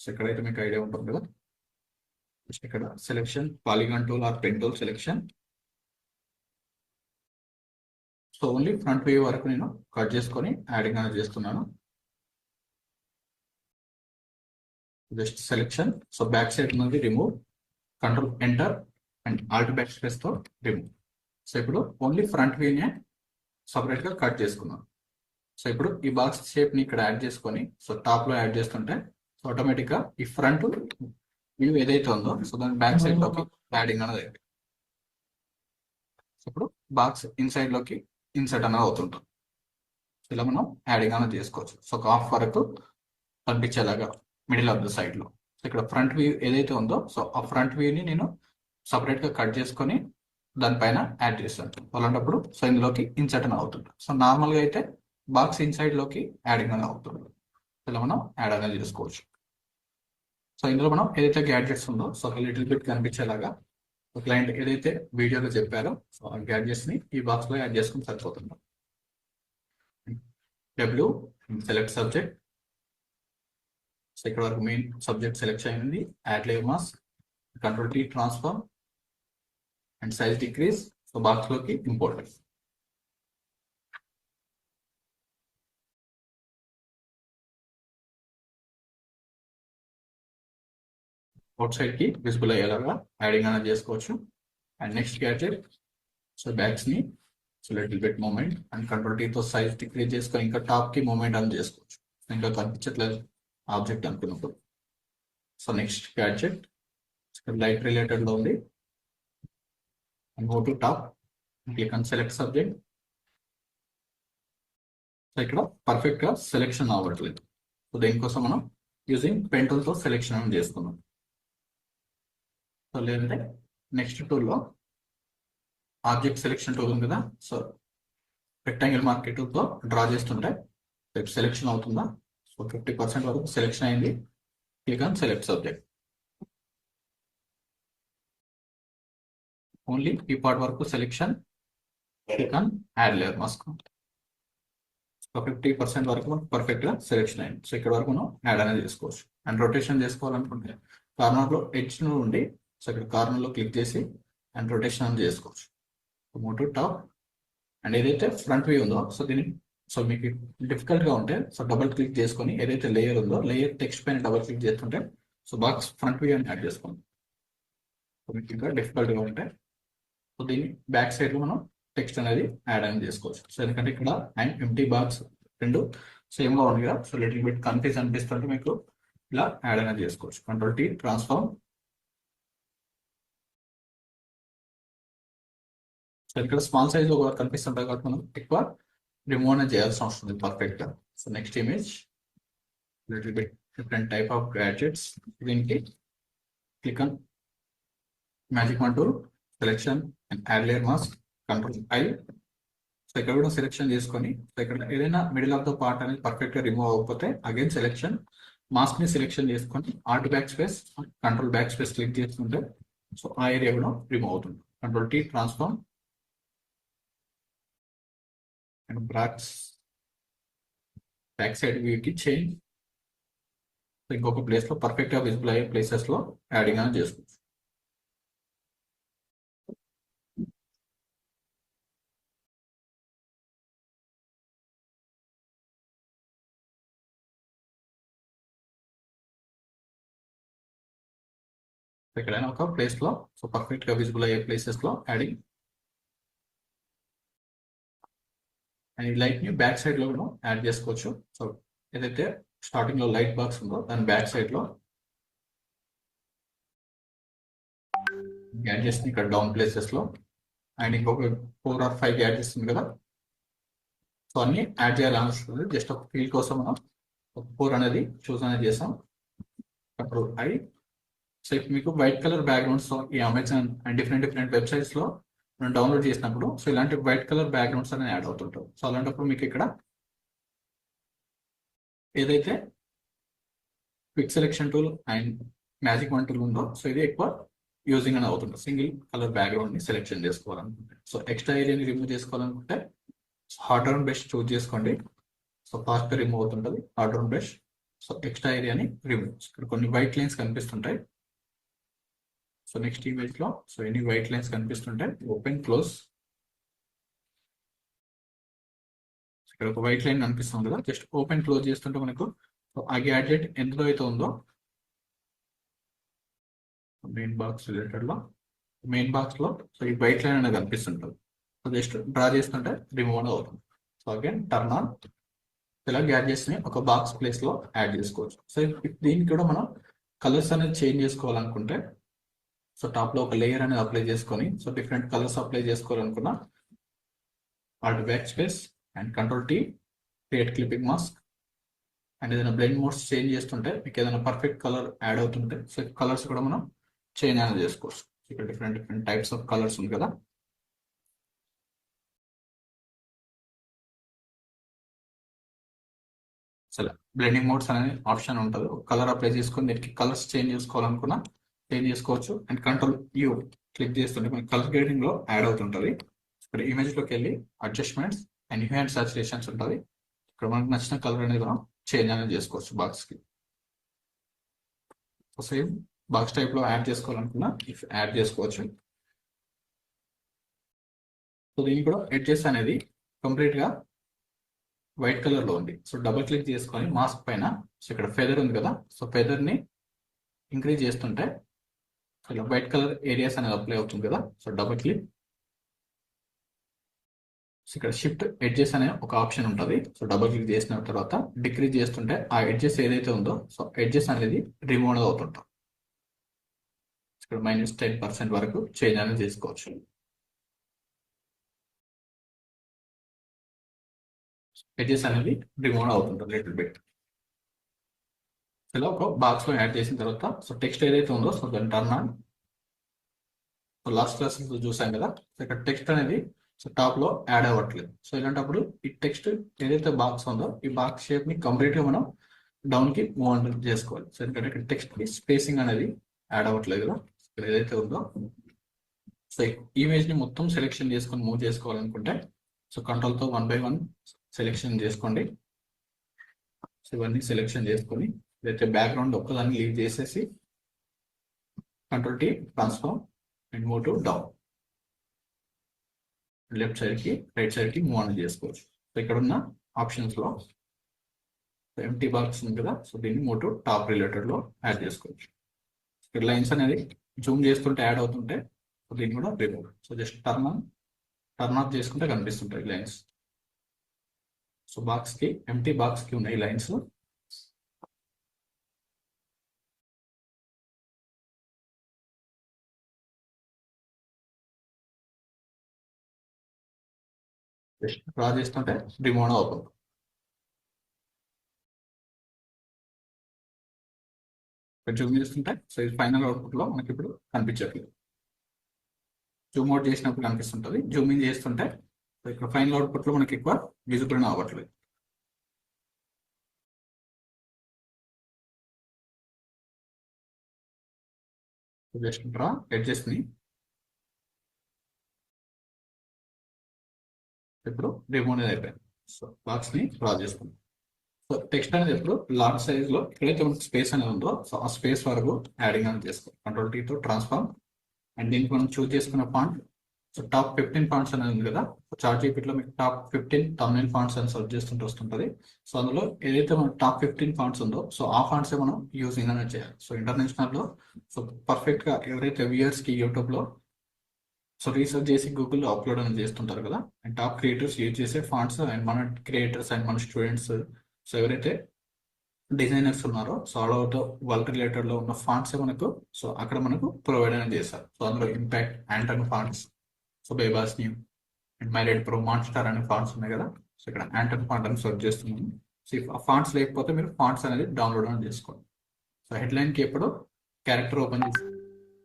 సో ఇక్కడైతే మీకు ఐడియా ఉంటుంది కదా ఇక్కడ selection polygon tool or pen tool selection. So only front view వరకు నేను కట్ చేసుకొని యాడింగ్ అనేది చేస్తున్నాను. Just selection so back side ఉన్నది remove control enter and alt back space తో రిమూవ్. సో ఇప్పుడు ఓన్లీ ఫ్రంట్ వ్యూనే సపరేట్ గా కట్ చేసుకున్నాను. సో ఇప్పుడు ఈ బాక్స్ షేప్ ని ఇక్కడ యాడ్ చేసుకొని సో టాప్ లో యాడ్ చేస్తుంటే సో ఆటోమేటిక్ గా ఈ ఫ్రంట్ వ్యూ ఏదైతే ఉందో సో దాని బ్యాక్ సైడ్ లోకి యాడింగ్ అనేది అయింది. సో ఇప్పుడు బాక్స్ ఇన్సైడ్ లోకి ఇన్సర్ట్ అనేది అవుతుంటుంది. ఇలా మనం యాడింగ్ అనేది చేసుకోవచ్చు. సో ఒక హాఫ్ వరకు కనిపించేలాగా మిడిల్ ఆఫ్ ద సైడ్ లో సో ఇక్కడ ఫ్రంట్ వ్యూ ఏదైతే ఉందో సో ఆ ఫ్రంట్ వ్యూని నేను సపరేట్ గా కట్ చేసుకొని దానిపైన యాడ్ చేస్తాను. అలాంటప్పుడు సో ఇందులోకి ఇన్సర్ట్ అని అవుతుంది. సో నార్మల్ గా అయితే బాక్స్ ఇన్సైడ్ లోకి యాడింగ్ అనేది అవుతుంది. ఇలా మనం యాడ్ అనేది చేసుకోవచ్చు. సో ఇందులో మనం ఏదైతే గ్యాడ్జెట్స్ ఉందో సో లిటిల్ బిట్ కనిపించేలాగా క్లయింట్ ఏదైతే వీడియోలో చెప్పారో సో ఆ గ్యాడ్జెట్స్ ని ఈ బాక్స్ లో యాడ్ చేసుకుని సరిపోతుంది. W select subject. సో ఇక్కడ వరకు మెయిన్ సబ్జెక్ట్ సెలెక్ట్ అయింది. Add layer mask control T transform and size decrease so box లోకి ఇంపోర్ట్. అవుట్ సైడ్ కి విజిబుల్ అయ్యేలాగా యాడింగ్ అనేది చేసుకోవచ్చు. And next gadget so bags ని so little bit movement and control T తో size decrease చేసుకొని ఇంకా టాప్ కి మూమెంట్ అని చేసుకోవచ్చు. ఇంకా కనిపించట్లేదు ఆబ్జెక్ట్ అనుకున్నప్పుడు. So next gadget light related లో ఉంది and go to top click on select subject. So ఇక్కడ పర్ఫెక్ట్ గా సెలెక్షన్ అవ్వట్లేదు. సో దేనికోసం మనం యూజింగ్ పెన్ టూల్ తో సెలెక్షన్ అని చేసుకున్నాం. సో లేదంటే నెక్స్ట్ టూల్లో ఆబ్జెక్ట్ సెలెక్షన్ టూల్ ఉంది కదా సో రెక్టాంగిల్ మార్కెట్ తో డ్రా చేస్తుంటే సెలెక్షన్ అవుతుందా సో 50% వరకు సెలెక్షన్ అయింది. Click on select subject. Only ఈ పార్ట్ వరకు selection click on add layer mask. So 50% వరకు మనకు పర్ఫెక్ట్ గా సెలెక్షన్ అయింది. సో ఇక్కడ వరకు మనం యాడ్ అనేది చేసుకోవచ్చు. అండ్ రొటేషన్ చేసుకోవాలనుకుంటే కార్నర్ లో ఎడ్జ్ నుండి సో ఇక్కడ కార్నర్ లో క్లిక్ చేసి అండ్ రొటేషన్ అని చేసుకోవచ్చు. మూవ్ టు టాప్ అండ్ ఏదైతే ఫ్రంట్ వ్యూ ఉందో సో దీన్ని సో మీకు డిఫికల్ట్ గా ఉంటే సో డబుల్ క్లిక్ చేసుకొని ఏదైతే లేయర్ ఉందో లేయర్ టెక్స్ట్ పైన డబుల్ క్లిక్ చేస్తుంటే సో బాక్స్ ఫ్రంట్ వ్యూ అని యాడ్ చేసుకోండి. సో మీకు ఇంకా డిఫికల్ట్ గా ఉంటే సో దీన్ని బ్యాక్ సైడ్ లో మనం టెక్స్ట్ అనేది యాడ్ అనేది చేసుకోవచ్చు. సో ఎందుకంటే ఇక్కడ అండ్ ఎంటీ బాక్స్ రెండు సేమ్ గా ఉంది కదా సో లిటిల్ బిట్ కన్ఫ్యూజ్ అనిపిస్తుంటే మీకు ఇలా యాడ్ అనేది చేసుకోవచ్చు. Control T transform. సో ఇక్కడ స్మాల్ సైజ్ లో కనిపిస్తుంటాయి కాబట్టి మనం ఎక్కువ రిమూవ్ అనేది చేయాల్సిన అవసరం ఉంది పర్ఫెక్ట్ గా. So next image little bit different type of gadgets. దీనికి click on magic wand tool, selection and add layer mask, control I. So ఇక్కడ కూడా సెలెక్షన్ చేసుకొని, సో ఇక్కడ ఏదైనా మిడిల్ ఆఫ్ ద పార్ట్ అనేది పర్ఫెక్ట్ గా రిమూవ్ అవ్వకపోతే అగైన్ సెలెక్షన్, మాస్క్ ని సెలెక్షన్ చేసుకొని alt back space, control back space click చేసుకుంటే సో ఆ ఏరియా కూడా రిమూవ్ అవుతుంది. Control T transform and back side view కి చేంజ్. ఇంకొక ప్లేస్ లో పర్ఫెక్ట్ గా విజిబుల్ అయ్యే ప్లేసెస్ లో యాడింగ్ అని చేసుకోవచ్చు. ఎక్కడైనా ఒక ప్లేస్ లో సో పర్ఫెక్ట్ గా విజిబుల్ అయ్యే ప్లేసెస్ లో యాడింగ్. అండ్ ఈ లైట్ ని బ్యాక్ సైడ్ లో కూడా యాడ్ చేసుకోవచ్చు. సో ఏదైతే స్టార్టింగ్ లో లైట్ బాక్స్ ఉందో దాని బ్యాక్ సైడ్ లో గ్యాడ్జెట్స్ ని ఇక్కడ డౌన్ ప్లేసెస్ లో అండ్ ఇంకొక 4 or 5 గ్యాడ్జెట్స్ ఉంది కదా, సో అన్ని యాడ్ చేయాలని వస్తుంది. జస్ట్ ఒక ఫీల్ కోసం మనం 4 అనేది చూస్ అనేది చేసాం. Control I. సో ఇప్పుడు మీకు వైట్ కలర్ బ్యాక్గ్రౌండ్స్ ఈ అమెజాన్ అండ్ డిఫరెంట్ వెబ్సైట్స్ లో మనం డౌన్లోడ్ చేసినప్పుడు సో ఇలాంటి వైట్ కలర్ బ్యాక్గ్రౌండ్స్ అనేది యాడ్ అవుతుంటాయి. సో అలాంటప్పుడు మీకు ఇక్కడ ఏదైతే quick selection tool and magic wand tool ఉందో సో ఇది ఎక్కువ యూజింగ్ అని అవుతుంది. సింగిల్ కలర్ బ్యాక్గ్రౌండ్ ని సెలెక్షన్ చేసుకోవాలనుకుంటే, సో ఎక్స్ట్రా ఏరియాని రిమూవ్ చేసుకోవాలనుకుంటే హార్డ్ రౌండ్ బ్రష్ చూస్ చేసుకోండి. సో ఫాస్ట్ గా రిమూవ్ అవుతుంటది hard round brush. So extra ఏరియాని రిమూవ్, ఇక్కడ కొన్ని వైట్ లైన్స్ కనిపిస్తుంటాయి. సో నెక్స్ట్ ఇమేజ్ లో సో ఎన్ని వైట్ లైన్స్ కనిపిస్తుంటాయి, ఓపెన్ క్లోజ్. ఇక్కడ ఒక వైట్ లైన్ కనిపిస్తుంది కదా, జస్ట్ ఓపెన్ క్లోజ్ చేస్తుంటే మనకు ఆ గ్యాడ్జెట్ ఎందులో అయితే ఉందో మెయిన్ బాక్స్ రిలేటెడ్ లో మెయిన్ బాక్స్ లో సో ఈ వైట్ లైన్ అనేది కనిపిస్తుంటుంది. సో జస్ట్ డ్రా చేస్తుంటే రిమూవ్ అనేది అవుతుంది. So again turn on. ఇలా గ్యాడ్జెట్స్ ని ఒక బాక్స్ ప్లేస్ లో యాడ్ చేసుకోవచ్చు. సో దీనికి కూడా మనం కలర్స్ అనేది చేంజ్ చేసుకోవాలనుకుంటే సో టాప్ లో ఒక లేయర్ అనేది అప్లై చేసుకొని సో డిఫరెంట్ కలర్స్ అప్లై చేసుకోవాలనుకున్నా alt back space and control T, create clipping mask. And ఏదైనా బ్లెండ్ మోడ్స్ చేంజ్ చేస్తుంటే మీకు ఏదైనా పర్ఫెక్ట్ కలర్ యాడ్ అవుతుంటే సో కలర్స్ కూడా మనం చేంజ్ అనేది చేసుకోవచ్చు. ఇక్కడ డిఫరెంట్ టైప్స్ ఆఫ్ కలర్స్ ఉంది కదా, సరే బ్లెండింగ్ మోడ్స్ అనే ఆప్షన్ ఉంటుంది. కలర్ అప్లై చేసుకొని దీనికి కలర్స్ చేంజ్ చేసుకోవాలనుకున్నా చేంజ్ చేసుకోవచ్చు. అండ్ కంట్రోల్ యూ క్లిక్ చేస్తుంటే మనకి కలర్ గ్రేడింగ్ లో యాడ్ అవుతుంటుంది. ఇక్కడ ఇమేజ్ లోకి వెళ్ళి adjustments and hue and saturations ఉంటుంది. ఇక్కడ మనకు నచ్చిన కలర్ అనేది మనం చేంజ్ అనేది చేసుకోవచ్చు బాక్స్ కి. సేమ్ బాక్స్ టైప్ లో యాడ్ చేసుకోవాలనుకున్నా ఇఫ్ యాడ్ చేసుకోవచ్చు. సో దీనికి కూడా ఎడ్జెస్ అనేది కంప్లీట్ గా వైట్ కలర్ లో ఉంది. సో డబుల్ క్లిక్ చేసుకొని మాస్క్ పైన సో ఇక్కడ ఫెదర్ ఉంది కదా, సో ఫెదర్ ని ఇంక్రీజ్ చేస్తుంటే ఇలా వైట్ కలర్ ఏరియాస్ అనేది అప్లై అవుతుంది కదా. సో డబుల్ క్లిక్, సో ఇక్కడ షిఫ్ట్ ఎడ్జెస్ అనే ఒక ఆప్షన్ ఉంటుంది. సో డబుల్ క్లిక్ చేసిన తర్వాత డిక్రీజ్ చేస్తుంటే ఆ ఎడ్జెస్ ఏదైతే ఉందో సో ఎడ్జెస్ అనేది రిమూవ్ అవుతుంటాం. ఇక్కడ -10% వరకు చేంజ్ అనేది చేసుకోవచ్చు. ఎడ్జెస్ అనేది రిమూవ్ అవుతుంటుంది లిటిల్ బిట్. ఇలా ఒక బాక్స్ లో యాడ్ చేసిన తర్వాత సో టెక్స్ట్ ఏదైతే ఉందో సో దాన్ని turn on. So last class చూసాం కదా, సో ఇక్కడ టెక్స్ట్ అనేది సో టాప్ లో యాడ్ అవ్వట్లేదు. సో ఇలాంటప్పుడు ఈ టెక్స్ట్ ఏదైతే బాక్స్ ఉందో ఈ బాక్స్ షేప్ ని కంప్లీట్ గా మనం డౌన్ కి మూవ్ చేసుకోవాలి. సో ఎందుకంటే ఇక్కడ టెక్స్ట్ కి స్పేసింగ్ అనేది యాడ్ అవ్వట్లేదు కదా, ఇక్కడ ఏదైతే ఉందో సో ఇమేజ్ ని మొత్తం సెలెక్షన్ చేసుకొని మూవ్ చేసుకోవాలనుకుంటే సో కంట్రోల్ తో 1 by 1 సెలెక్షన్ చేసుకోండి. సో ఇవన్నీ సెలెక్షన్ చేసుకొని ఏదైతే బ్యాక్గ్రౌండ్ ఒక్కదాన్ని లీవ్ చేసేసి control T transform and move to down. Left side కి రైట్ సైడ్ కి మూవ్ అనేది చేసుకోవచ్చు. సో ఇక్కడ ఉన్న ఆప్షన్స్ లో ఎంటీ బాక్స్ ఉంది కదా, సో దీన్ని మూవ్ టు టాప్ రిలేటెడ్ లో యాడ్ చేసుకోవచ్చు. ఇక్కడ లైన్స్ అనేది జూమ్ చేస్తుంటే యాడ్ అవుతుంటే సో దీన్ని కూడా remove. So just turn off చేసుకుంటే కనిపిస్తుంటాయి లైన్స్. సో బాక్స్ కి ఎంటీ బాక్స్ కి ఉన్నాయి లైన్స్. డ్రా చేస్తుంటే రిమూవ్ అవుతుంది. జూమ్ చేస్తుంటే సో ఇది ఫైనల్ అవుట్పుట్ లో మనకి ఇప్పుడు కనిపించట్లేదు. జూమ్ అవుట్ చేసినప్పుడు కనిపిస్తుంటుంది, జూమ్ ఇన్ చేస్తుంటే సో ఇక్కడ ఫైనల్ అవుట్పుట్ లో మనకి ఎక్కువ విజిబుల్ అవ్వట్లేదు. జస్ట్ డ్రా ఎడ్జెస్ ని ఇప్పుడు రిమూవ్ అనేది అయిపోయింది. సో బాక్స్ ని డ్రా చేసుకుంటాం. సో టెక్స్ట్ అనేది ఎప్పుడు లార్జ్ సైజ్ లో ఎక్కడైతే మనకి స్పేస్ అనేది ఉందో సో ఆ స్పేస్ వరకు యాడింగ్ అనేది చేసుకోవాలి. కంట్రోల్ టీ తో ట్రాన్స్ఫార్మ్ అండ్ దీనికి మనం చూస్ చేసుకున్న ఫాంట్ సో టాప్ 15 ఫాంట్స్ అనేది ఉంది కదా, చార్ట్ జీపీటీలో మీకు టాప్ 15 thumbnail ఫాంట్స్ అని సెర్చ్ చేస్తుంటే వస్తుంటుంది. సో అందులో ఏదైతే మన టాప్ 15 ఫాంట్స్ ఉందో సో ఆ ఫాంట్స్ మనం యూజింగ్ అనేది చేయాలి. సో ఇంటర్నేషనల్ లో సో పర్ఫెక్ట్ గా ఎవరైతే వ్యూయర్స్ కి యూట్యూబ్ లో సో రీసెర్చ్ చేసి గూగుల్లో అప్లోడ్ అనేది చేస్తుంటారు కదా, అండ్ టాప్ క్రియేటర్స్ యూజ్ చేసే ఫాంట్స్ అండ్ మన క్రియేటర్స్ అండ్ మన స్టూడెంట్స్ సో ఎవరైతే డిజైనర్స్ ఉన్నారో so all over the world related లో ఉన్న ఫాంట్స్ మనకు సో అక్కడ మనకు ప్రొవైడ్ అనేది చేస్తారు. సో అందులో Impact Anton fonts, so Bebas Neue and Mylight Pro మాన్స్టార్ అనే ఫాంట్స్ ఉన్నాయి కదా, సో ఇక్కడ యాంటన్ ఫాంట్ అని సెర్చ్ చేస్తున్నాము. సో ఆ ఫాంట్స్ లేకపోతే మీరు ఫాంట్స్ అనేది డౌన్లోడ్ అనేది చేసుకోండి. సో హెడ్లైన్ కి ఎప్పుడు క్యారెక్టర్ ఓపెన్ చేసి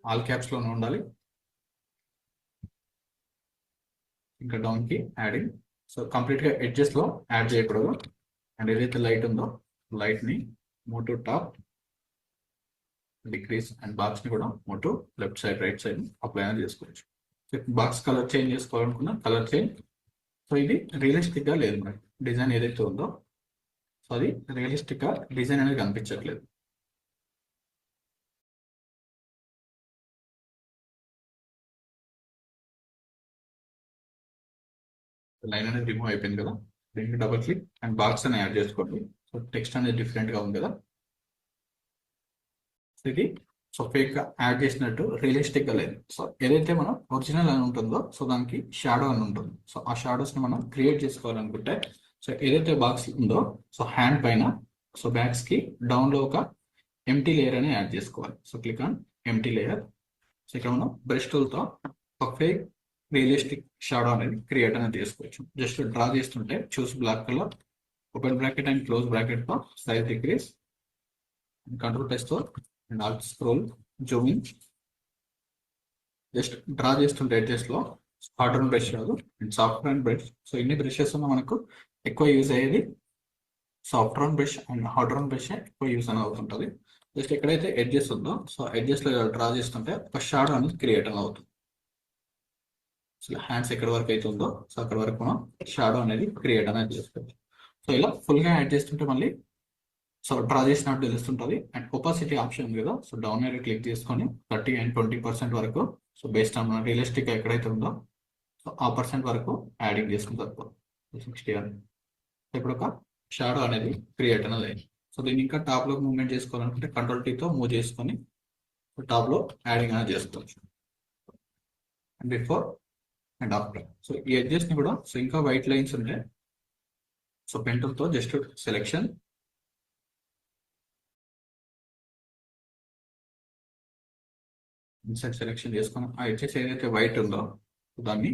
ఆల్ క్యాప్స్ లోనే ఉండాలి. ఇంకా డౌన్ కి యాడింగ్ సో కంప్లీట్ గా ఎడ్జెస్ లో యాడ్ చేయకూడదు. అండ్ ఏదైతే లైట్ ఉందో లైట్ ని move to top, decrease and box ని కూడా move to left side right side apply అనేది చేసుకోవచ్చు. బాక్స్ కలర్ చేంజ్ చేసుకోవాలనుకున్నా కలర్ చేంజ్. సో ఇది రియలిస్టిక్ గా లేదు, మరి డిజైన్ ఏదైతే ఉందో సో అది రియలిస్టిక్ గా డిజైన్ అనేది కనిపించట్లేదు. లైన్ అనేది రిమూవ్ అయిపోయింది కదా, దీనికి డబుల్ క్లిక్ అండ్ బాక్స్ అని యాడ్ చేసుకోండి. సో టెక్స్ట్ అనేది డిఫరెంట్ గా ఉంది కదా, ఇది సో ఫేక్ గా యాడ్ చేసినట్టు రియలిస్టిక్ గా లేదు. సో ఏదైతే మనం ఒరిజినల్ అని ఉంటుందో సో దానికి షాడో అని ఉంటుంది. సో ఆ షాడోస్ ని మనం క్రియేట్ చేసుకోవాలనుకుంటే సో ఏదైతే బాక్స్ ఉందో సో హ్యాండ్ పైన సో బ్యాక్స్ కి డౌన్ లో ఒక ఎంటీ లేయర్ అని యాడ్ చేసుకోవాలి. So click on empty layer. So ఇక్కడ మనం బ్రష్ టూల్ తో ఒక ఫేక్ రియలిస్టిక్ షాడో అనేది క్రియేట్ అనేది చేసుకోవచ్చు. జస్ట్ డ్రా చేస్తుంటే choose black colour, open bracket and close bracket తో సైజ్ డిక్రీస్ కంట్రోల్ టెస్ట్ తో and alt scroll zoom in. Just draw చేస్తుంటే ఎడ్జెస్ లో హార్డ్ బ్రష్ కాదు అండ్ సాఫ్ట్వేర్ బ్రష్. సో ఇన్ని బ్రషెస్ ఉన్న మనకు ఎక్కువ యూజ్ అయ్యేది software brush and hard brush ఎక్కువ యూజ్ అనేది అవుతుంటుంది. జస్ట్ ఎక్కడైతే ఎడ్జెస్ ఉందో సో ఎడ్జెస్ లో డ్రా చేస్తుంటే ఒక షాడో అనేది క్రియేట్ అనేది అవుతుంది. సో హ్యాండ్స్ ఎక్కడి వరకు అయితే ఉందో సో అక్కడ వరకు మనం షాడో అనేది క్రియేట్ అనేది చేసుకోవచ్చు. సో ఇలా ఫుల్ గా యాడ్ చేస్తుంటే మళ్ళీ సో డ్రా చేసినట్టు తెలుస్తుంటుంది. అండ్ ఒపాసిటీ ఆప్షన్ ఉంది కదా, సో డౌన్ ఏరియా క్లిక్ చేసుకొని 30 and 20% వరకు సో బేస్డ్ ఆన్ రియలిస్టిక్ ఎక్కడైతే ఉందో సో ఆ పర్సెంట్ వరకు యాడింగ్ చేసుకుని సరిపోతుంది. 60 అని ఇప్పుడు ఒక షాడో అనేది క్రియేట్ అనేది అయింది. సో దీన్ని ఇంకా టాప్ లో మూవ్మెంట్ చేసుకోవాలనుకుంటే కంట్రోల్ టీ తో మూవ్ చేసుకొని టాప్ లో యాడింగ్ అనేది చేసుకోవచ్చు. And before and after so ఈ ఎడ్జెస్ ని కూడా సో ఇంకా వైట్ లైన్స్ ఉంటాయి. సో పెంటల్ తో జస్ట్ సెలెక్షన్ ఇన్సర్ట్ సెలెక్షన్ చేసుకొని ఆ ఎడ్జెస్ ఏదైతే వైట్ ఉందో దాన్ని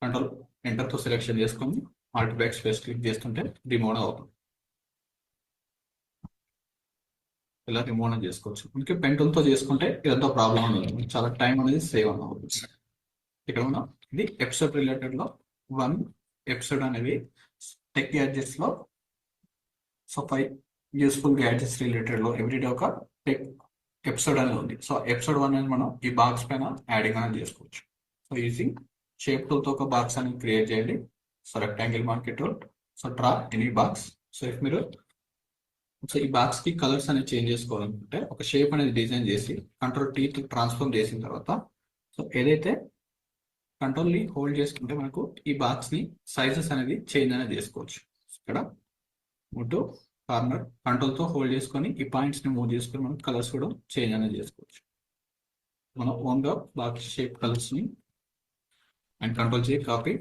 కంట్రోల్ ఎంటర్ తో సెలెక్షన్ చేసుకొని ఆల్ట్ బ్యాక్ స్పేస్ క్లిక్ చేస్తుంటే రిమూవ్ అవుతుంది. ఇలా రిమూవ్ చేసుకోవచ్చు. మనకి పెంటల్ తో చేసుకుంటే ఇదంతా ప్రాబ్లం ఉండదు, చాలా టైం అనేది సేవ్ అవుతుంది. ఇక్కడ ఉన్న ఇది ఎపిసోడ్ రిలేటెడ్ లో 1 ఎపిసోడ్ అనేది టెక్ గ్యాడ్జెట్స్ లో సో 5 యూస్ఫుల్ గ్యాడ్జెట్స్ రిలేటెడ్ లో ఎవ్రీడే ఒక టెక్ ఎపిసోడ్ అనేది ఉంది. సో ఎపిసోడ్ 1 అనేది మనం ఈ బాక్స్ పైన యాడింగ్ అనేది చేసుకోవచ్చు. సో యూజింగ్ షేప్ టూల్ తో ఒక బాక్స్ అనేది క్రియేట్ చేయండి. So rectangle market tool, so draw any box. So if మీరు సో ఈ బాక్స్ కి కలర్స్ అనేది చేంజ్ చేసుకోవాలనుకుంటే ఒక షేప్ అనేది డిజైన్ చేసి కంట్రోల్ టీ తో ట్రాన్స్ఫార్మ్ చేసిన తర్వాత సో ఏదైతే కంట్రోల్ ని హోల్డ్ చేసుకుంటే మనకు ఈ బాక్స్ ని సైజెస్ అనేది చేంజ్ అనేది చేసుకోవచ్చు. ఇక్కడ మూవ్ కార్నర్ కంట్రోల్ తో హోల్డ్ చేసుకొని ఈ పాయింట్స్ ని మూవ్ చేసుకొని మనం కలర్స్ కూడా చేంజ్ అనేది చేసుకోవచ్చు. మనం ఓన్ గా బాక్స్ షేప్ కలర్స్ ని అండ్ కంట్రోల్ చేయి కాపీ.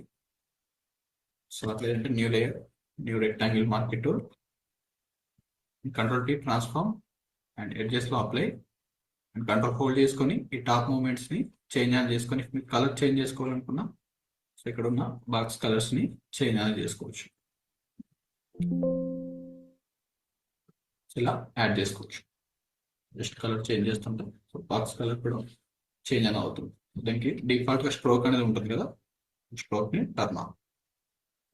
సో అట్లేదంటే new layer, new rectangle market tool, control T transform and edges లో అప్లై అండ్ కంట్రోల్ హోల్డ్ చేసుకొని ఈ టాప్ మూవ్మెంట్స్ ని చేంజ్ అని చేసుకొని మీకు కలర్ చేంజ్ చేసుకోవాలనుకున్నా సో ఇక్కడ ఉన్న బాక్స్ కలర్స్ ని చేంజ్ అనేది చేసుకోవచ్చు. ఇలా యాడ్ చేసుకోవచ్చు. జస్ట్ కలర్ చేంజ్ చేస్తుంటే సో బాక్స్ కలర్ కూడా చేంజ్ అనేది అవుతుంది. దానికి డిఫాల్ట్ గా స్ట్రోక్ అనేది ఉంటుంది కదా, స్ట్రోక్ ని టర్న్ ఆన్.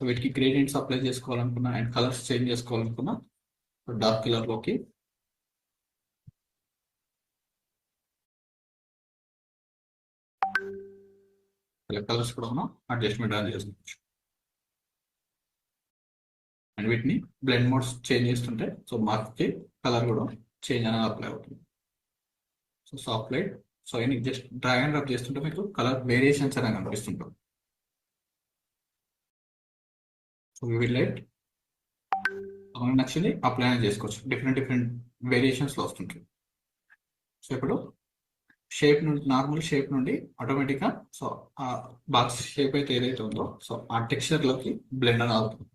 వీటికి గ్రేడియంట్స్ అప్లై చేసుకోవాలనుకున్నా అండ్ కలర్స్ చేంజ్ చేసుకోవాలనుకున్నా డార్క్ కలర్ లోకి కలర్స్ కూడా మనం అడ్జస్ట్మెంట్ అనేది చేసుకోవచ్చు. అండ్ వీటిని బ్లెండ్ మోడ్స్ చేంజ్ చేస్తుంటే సో మార్క్కి కలర్ కూడా చేంజ్ అనేది అప్లై అవుతుంది. సో సాఫ్ట్ లైట్, సో అయినా జస్ట్ డ్రాగ్ అండ్ డ్రాప్ చేస్తుంటే మీకు కలర్ వేరియేషన్స్ అనేవి కనిపిస్తుంటాయి. సో వివిడ్ లైట్ మనకు నచ్చింది అప్లై అనేది చేసుకోవచ్చు. డిఫరెంట్ డిఫరెంట్ వేరియేషన్స్లో వస్తుంటాయి. సో ఇప్పుడు షేప్ నుండి, నార్మల్ షేప్ నుండి ఆటోమేటిక్గా సో ఆ బాక్స్ షేప్ అయితే ఏదైతే ఉందో సో ఆ టెక్స్చర్లోకి బ్లెండ్ అని అవుతుంది.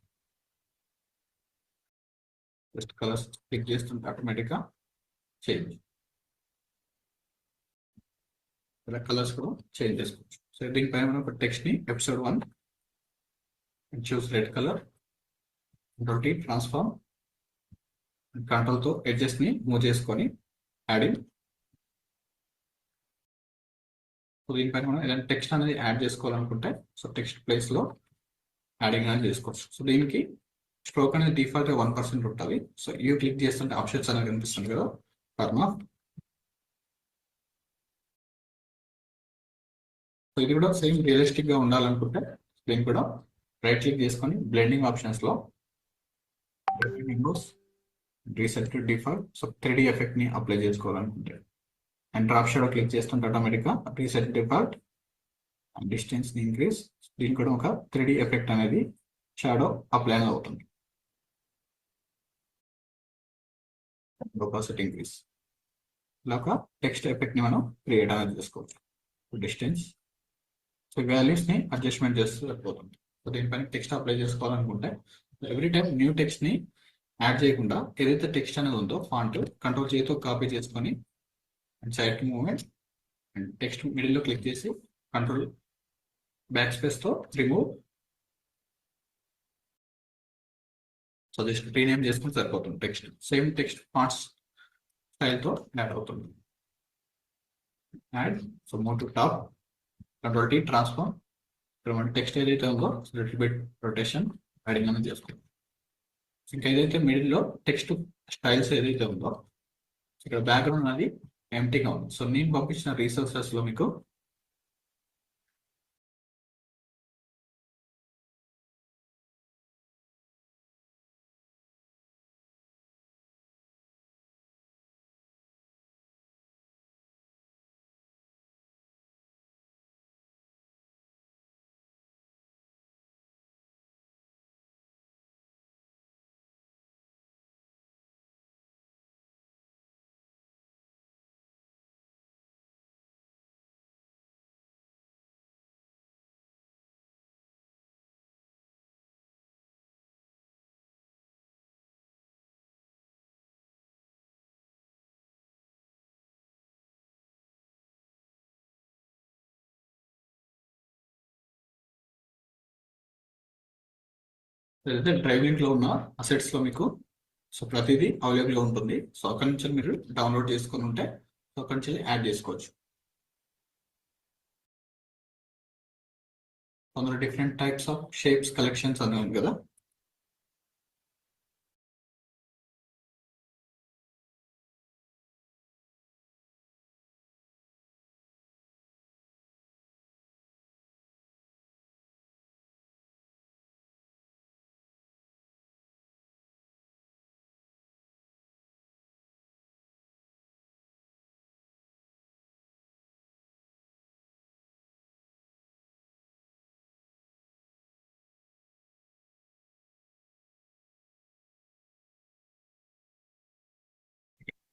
జస్ట్ కలర్స్ క్లిక్ చేస్తుంటే ఆటోమేటిక్గా చేంజ్, ఇలా కలర్స్ కూడా చేంజ్ చేసుకోవచ్చు. సో దీనిపైన మనం ఒక టెక్స్ట్ని episode 1 choose red colour, Ctrl T transform, కంట్రోల్తో ఎడ్జెస్ని మూవ్ చేసుకొని యాడింగ్. సో దీనిపైన మనం ఏదైనా టెక్స్ట్ అనేది యాడ్ చేసుకోవాలనుకుంటే సో టెక్స్ట్ ప్లేస్లో యాడింగ్ అనేది చేసుకోవచ్చు. సో దీనికి స్ట్రోక్ అనేది డిఫాల్ట్గా 1% ఉంటుంది. సో యూ క్లిక్ చేస్తుంటే ఆప్షన్స్ అనేది కనిపిస్తుంది కదా, టర్న్ ఆఫ్. సో ఇది కూడా సేమ్ రియలిస్టిక్గా ఉండాలనుకుంటే దీన్ని కూడా రైట్ క్లిక్ చేసుకొని బ్లెండింగ్ ఆప్షన్స్లో reset to default, so 3D ఎఫెక్ట్ని అప్లై చేసుకోవాలనుకుంటే అండ్ డ్రాప్ షాడో క్లిక్ చేస్తుంటే ఆటోమేటిక్గా reset default and distance increase. దీనికి కూడా ఒక 3D ఎఫెక్ట్ అనేది షాడో అప్లై అవుతుంది. ఆపోజిట్ ఇంక్రీజ్, ఇలా ఒక టెక్స్ట్ ఎఫెక్ట్ని మనం క్రియేట్ అనేది చేసుకోవచ్చు. డిస్టెన్స్, సో వాల్యూస్ని అడ్జస్ట్మెంట్ చేస్తూ సరిపోతుంది. సో దీనిపైన టెక్స్ట్ అప్లై చేసుకోవాలనుకుంటే ఎవ్రీ టైం న్యూ టెక్స్ట్ని యాడ్ చేయకుండా ఏదైతే టెక్స్ట్ అనేది ఉందో ఫాంట్ కంట్రోల్ చేతితో కాపీ చేసుకొని and side movement and text మిడిల్లో క్లిక్ చేసి కంట్రోల్ బ్యాక్ స్పేస్తో రిమూవ్. సో జస్ట్ రీనేమ్ చేసుకుని సరిపోతుంది. టెక్స్ట్ సేమ్ టెక్స్ట్ ఫాంట్స్ స్టైల్తో యాడ్ అవుతుంది. Add, so move to top, Ctrl T transform. ఇక్కడ మన టెక్స్ట్ ఏదైతే ఉందో లిటిల్ బిట్ రొటేషన్ యాడింగ్ అనేది చేసుకోండి. ఇంకా ఏదైతే మిడిల్లో టెక్స్ట్ స్టైల్స్ ఏదైతే ఉందో ఇక్కడ బ్యాక్గ్రౌండ్ అనేది ఎంటీగా ఉంది. సో నేను పంపించిన రీసోర్సెస్లో మీకు ఏదైతే డ్రైవ్ లింక్లో ఉన్న అసెట్స్లో మీకు సో ప్రతిదీ అవైలబుల్గా ఉంటుంది. సో అక్కడి నుంచి మీరు డౌన్లోడ్ చేసుకొని ఉంటే సో అక్కడి నుంచి యాడ్ చేసుకోవచ్చు. అందులో different types of shapes collections అనేవి ఉంది కదా.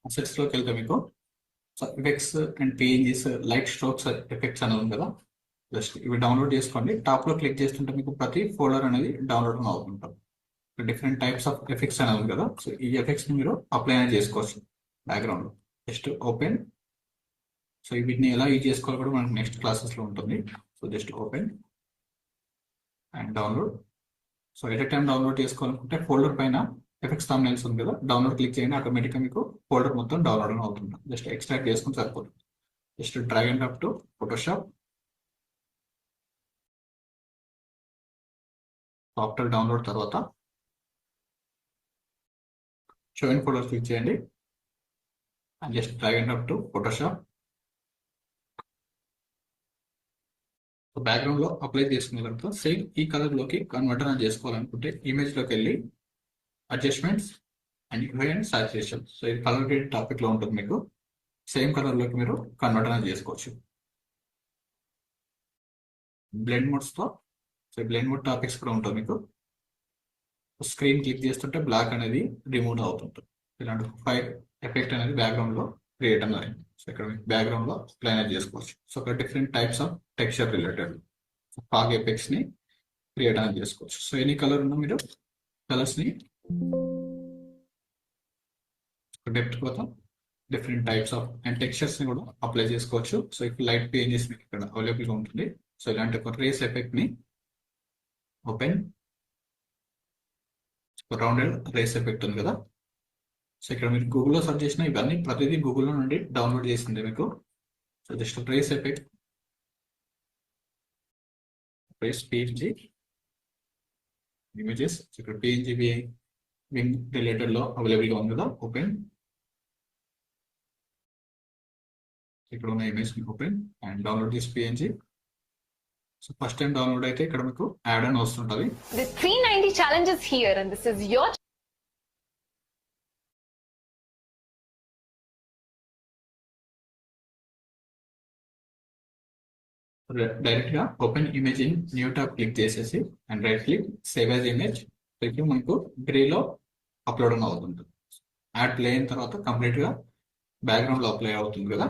అసెట్స్లోకి వెళ్తే మీకు effects and PNGs light strokes effects అనేది ఉంది కదా. జస్ట్ ఇవి డౌన్లోడ్ చేసుకోండి. టాప్లో క్లిక్ చేస్తుంటే మీకు ప్రతి ఫోల్డర్ అనేది డౌన్లోడ్ అవుతుంటాం. డిఫరెంట్ టైప్స్ ఆఫ్ ఎఫెక్ట్స్ అనేది ఉంది కదా. సో ఈ ఎఫెక్ట్స్ని మీరు అప్లై అనేది చేసుకోవచ్చు బ్యాక్గ్రౌండ్లో. Just open. సో వీటిని ఎలా యూజ్ చేసుకోవాలి కూడా మనకు నెక్స్ట్ క్లాసెస్లో ఉంటుంది. So just open and download. So at time download చేసుకోవాలనుకుంటే ఫోల్డర్ పైన ఎఫెక్ట్స్ థంబ్నెయిల్స్ ఉంది కదా, డౌన్లోడ్ క్లిక్ చేయండి, ఆటోమేటిక్గా మీకు ఫోల్డర్ మొత్తం డౌన్లోడ్ అవుతుంది. జస్ట్ ఎక్స్ట్రాక్ట్ చేసుకుని సరిపోతుంది. Just drag and drop to Photoshop. After download తర్వాత షో ఇన్ ఫోల్డర్ క్లిక్ చేయండి and just drag and drop to Photoshop. Background లో అప్లై చేసుకున్న తర్వాత సేమ్ ఈ కలర్ లోకి కన్వర్టర్ అని చేసుకోవాలనుకుంటే ఇమేజ్ లోకి వెళ్ళి adjustments and UI and saturation. So ఇది కలర్ గ్రేడ్ టాపిక్ లో ఉంటుంది. మీకు సేమ్ కలర్ లోకి మీరు కన్వర్టర్ అని చేసుకోవచ్చు. బ్లెండ్ మోడ్స్ తో, సో బ్లెండ్ మోడ్ టాపిక్స్ కూడా ఉంటుంది. మీకు స్క్రీన్ క్లిక్ చేస్తుంటే బ్లాక్ అనేది రిమూవ్ అవుతుంటుంది. ఇలాంటి ఫైర్ ఎఫెక్ట్ అనేది బ్యాక్గ్రౌండ్ లో క్రియేట్ అనేది. సో ఇక్కడ బ్యాక్గ్రౌండ్ లో ప్లానర్ చేసుకోవచ్చు. సో ఇక్కడ different types of texture related fog effects ని క్రియేట్ అనేది చేసుకోవచ్చు. సో ఎనీ కలర్ ఉన్నా మీరు కలర్స్ ని డెప్త్ కోసం different types of and textures ని కూడా అప్లై చేసుకోవచ్చు. సో ఇక్కడ లైట్ పేజెస్ మీకు ఇక్కడ అవైలబుల్ గా ఉంటుంది. సో ఇలాంటి ఒక రేస్ ఎఫెక్ట్ ని ఓపెన్, రౌండెడ్ రేస్ ఎఫెక్ట్ ఉంది కదా. సో ఇక్కడ మీరు గూగుల్లో సెర్చ్ చేసిన ఇవన్నీ ప్రతిదీ గూగుల్లో నుండి డౌన్లోడ్ చేసింది మీకు. So just rays effect, rays PNG images. ఇక్కడ పిఎన్జీ వింగ్ రిలేటెడ్ లో అవైలబుల్ గా ఉంది కదా. ఓపెన్, ఇక్కడ ఉన్న image open and download this PNG. So first time download అయితే ఇక్కడ మీకు యాడ్ అని వస్తుంటది. The 390 challenge is here and this is your direct గా open image in new tab click చేసేసి and right click save as image. ఇప్పుడు మనకు గ్రేలో upload అని అవుతుంది. యాడ్ ప్లే అయిన తర్వాత కంప్లీట్ గా బ్యాక్గ్రౌండ్ లో అప్లై అవుతుంది కదా.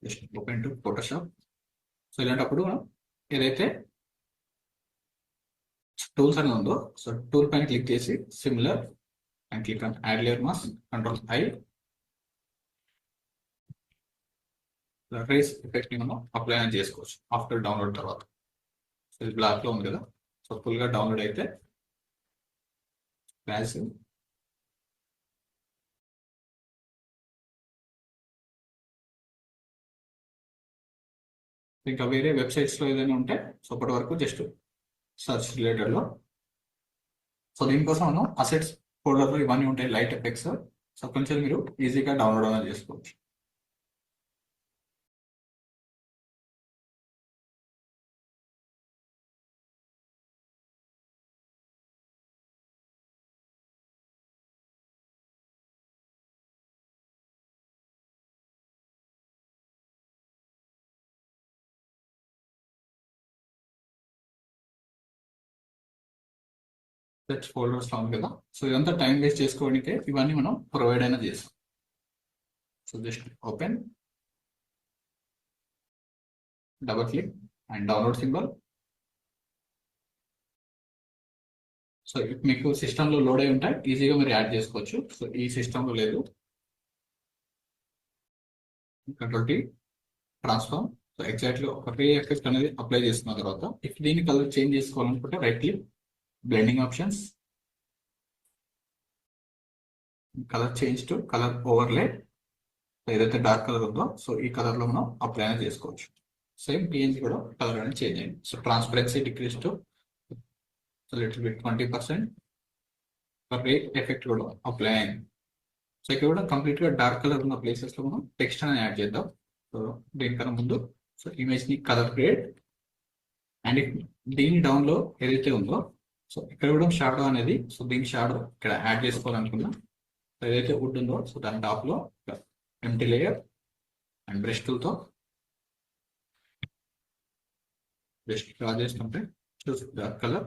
Just open to Photoshop. So ఇలాంటప్పుడు మనం ఏదైతే టూల్స్ అని ఉందో, సో టూల్ పైన క్లిక్ చేసి similar and click on add layer mask, control I. Rays effect ని మనం అప్లై అని చేసుకోవచ్చు ఆఫ్టర్ డౌన్లోడ్ తర్వాత. సో ఇది బ్లాక్ లో ఉంది కదా. సో ఫుల్ గా డౌన్లోడ్ అయితే ఇంకా వేరే వెబ్సైట్స్ లో ఏదైనా ఉంటే సో అప్పటి వరకు జస్ట్ సర్చ్ రిలేటెడ్ లో. సో దీనికోసం మనం అసెట్స్ ఫోల్డర్ లో ఇవన్నీ ఉంటాయి, లైట్ ఎఫెక్ట్స్. సో కొంచెం మీరు ఈజీగా డౌన్లోడ్ అనేది చేసుకోవచ్చు. సెర్చ్ ఫోల్డర్స్ లో ఉంది కదా. సో ఇదంతా టైం వేస్ట్ చేసుకోవడానికి ఇవన్నీ మనం ప్రొవైడ్ అయినా చేస్తాం. So just open, double click and download symbol. So మీకు సిస్టమ్ లో లోడ్ అయి ఉంటాయి, ఈజీగా మీరు యాడ్ చేసుకోవచ్చు. సో ఈ సిస్టమ్ లో లేదు. Control T transform. So exactly ఒక రే ఎఫెక్ట్ అనేది అప్లై చేసుకున్న తర్వాత ఇఫ్ దీన్ని కలర్ చేంజ్ చేసుకోవాలనుకుంటే right click, blending options, colour change to colour overlay. ఏదైతే డార్క్ కలర్ ఉందో సో ఈ కలర్ లో మనం అప్లై అనేది చేసుకోవచ్చు. సేమ్ పిఎన్జీ కూడా కలర్ అనేది చేంజ్ అయింది. So transparency decrease to little bit 20%. Ray effect కూడా అప్లై అయింది. సో ఇక్కడ కూడా కంప్లీట్ గా డార్క్ కలర్ ఉన్న ప్లేసెస్ లో మనం టెక్స్ట్ అనేది యాడ్ చేద్దాం. సో దీనికన్నా ముందు సో ఇమేజ్ ని కలర్ గ్రేడ్ అండ్ దీని డౌన్ లో ఏదైతే ఉందో సో ఇక్కడ కూడా షాడో అనేది, సో దీని షాడో ఇక్కడ యాడ్ చేసుకోవాలనుకున్నా. సో ఏదైతే వుడ్ ఉందో సో దాని టాప్ లో empty layer and brush tool తో జస్ట్ డ్రా చేసుకుంటే చూసి డార్క్ కలర్.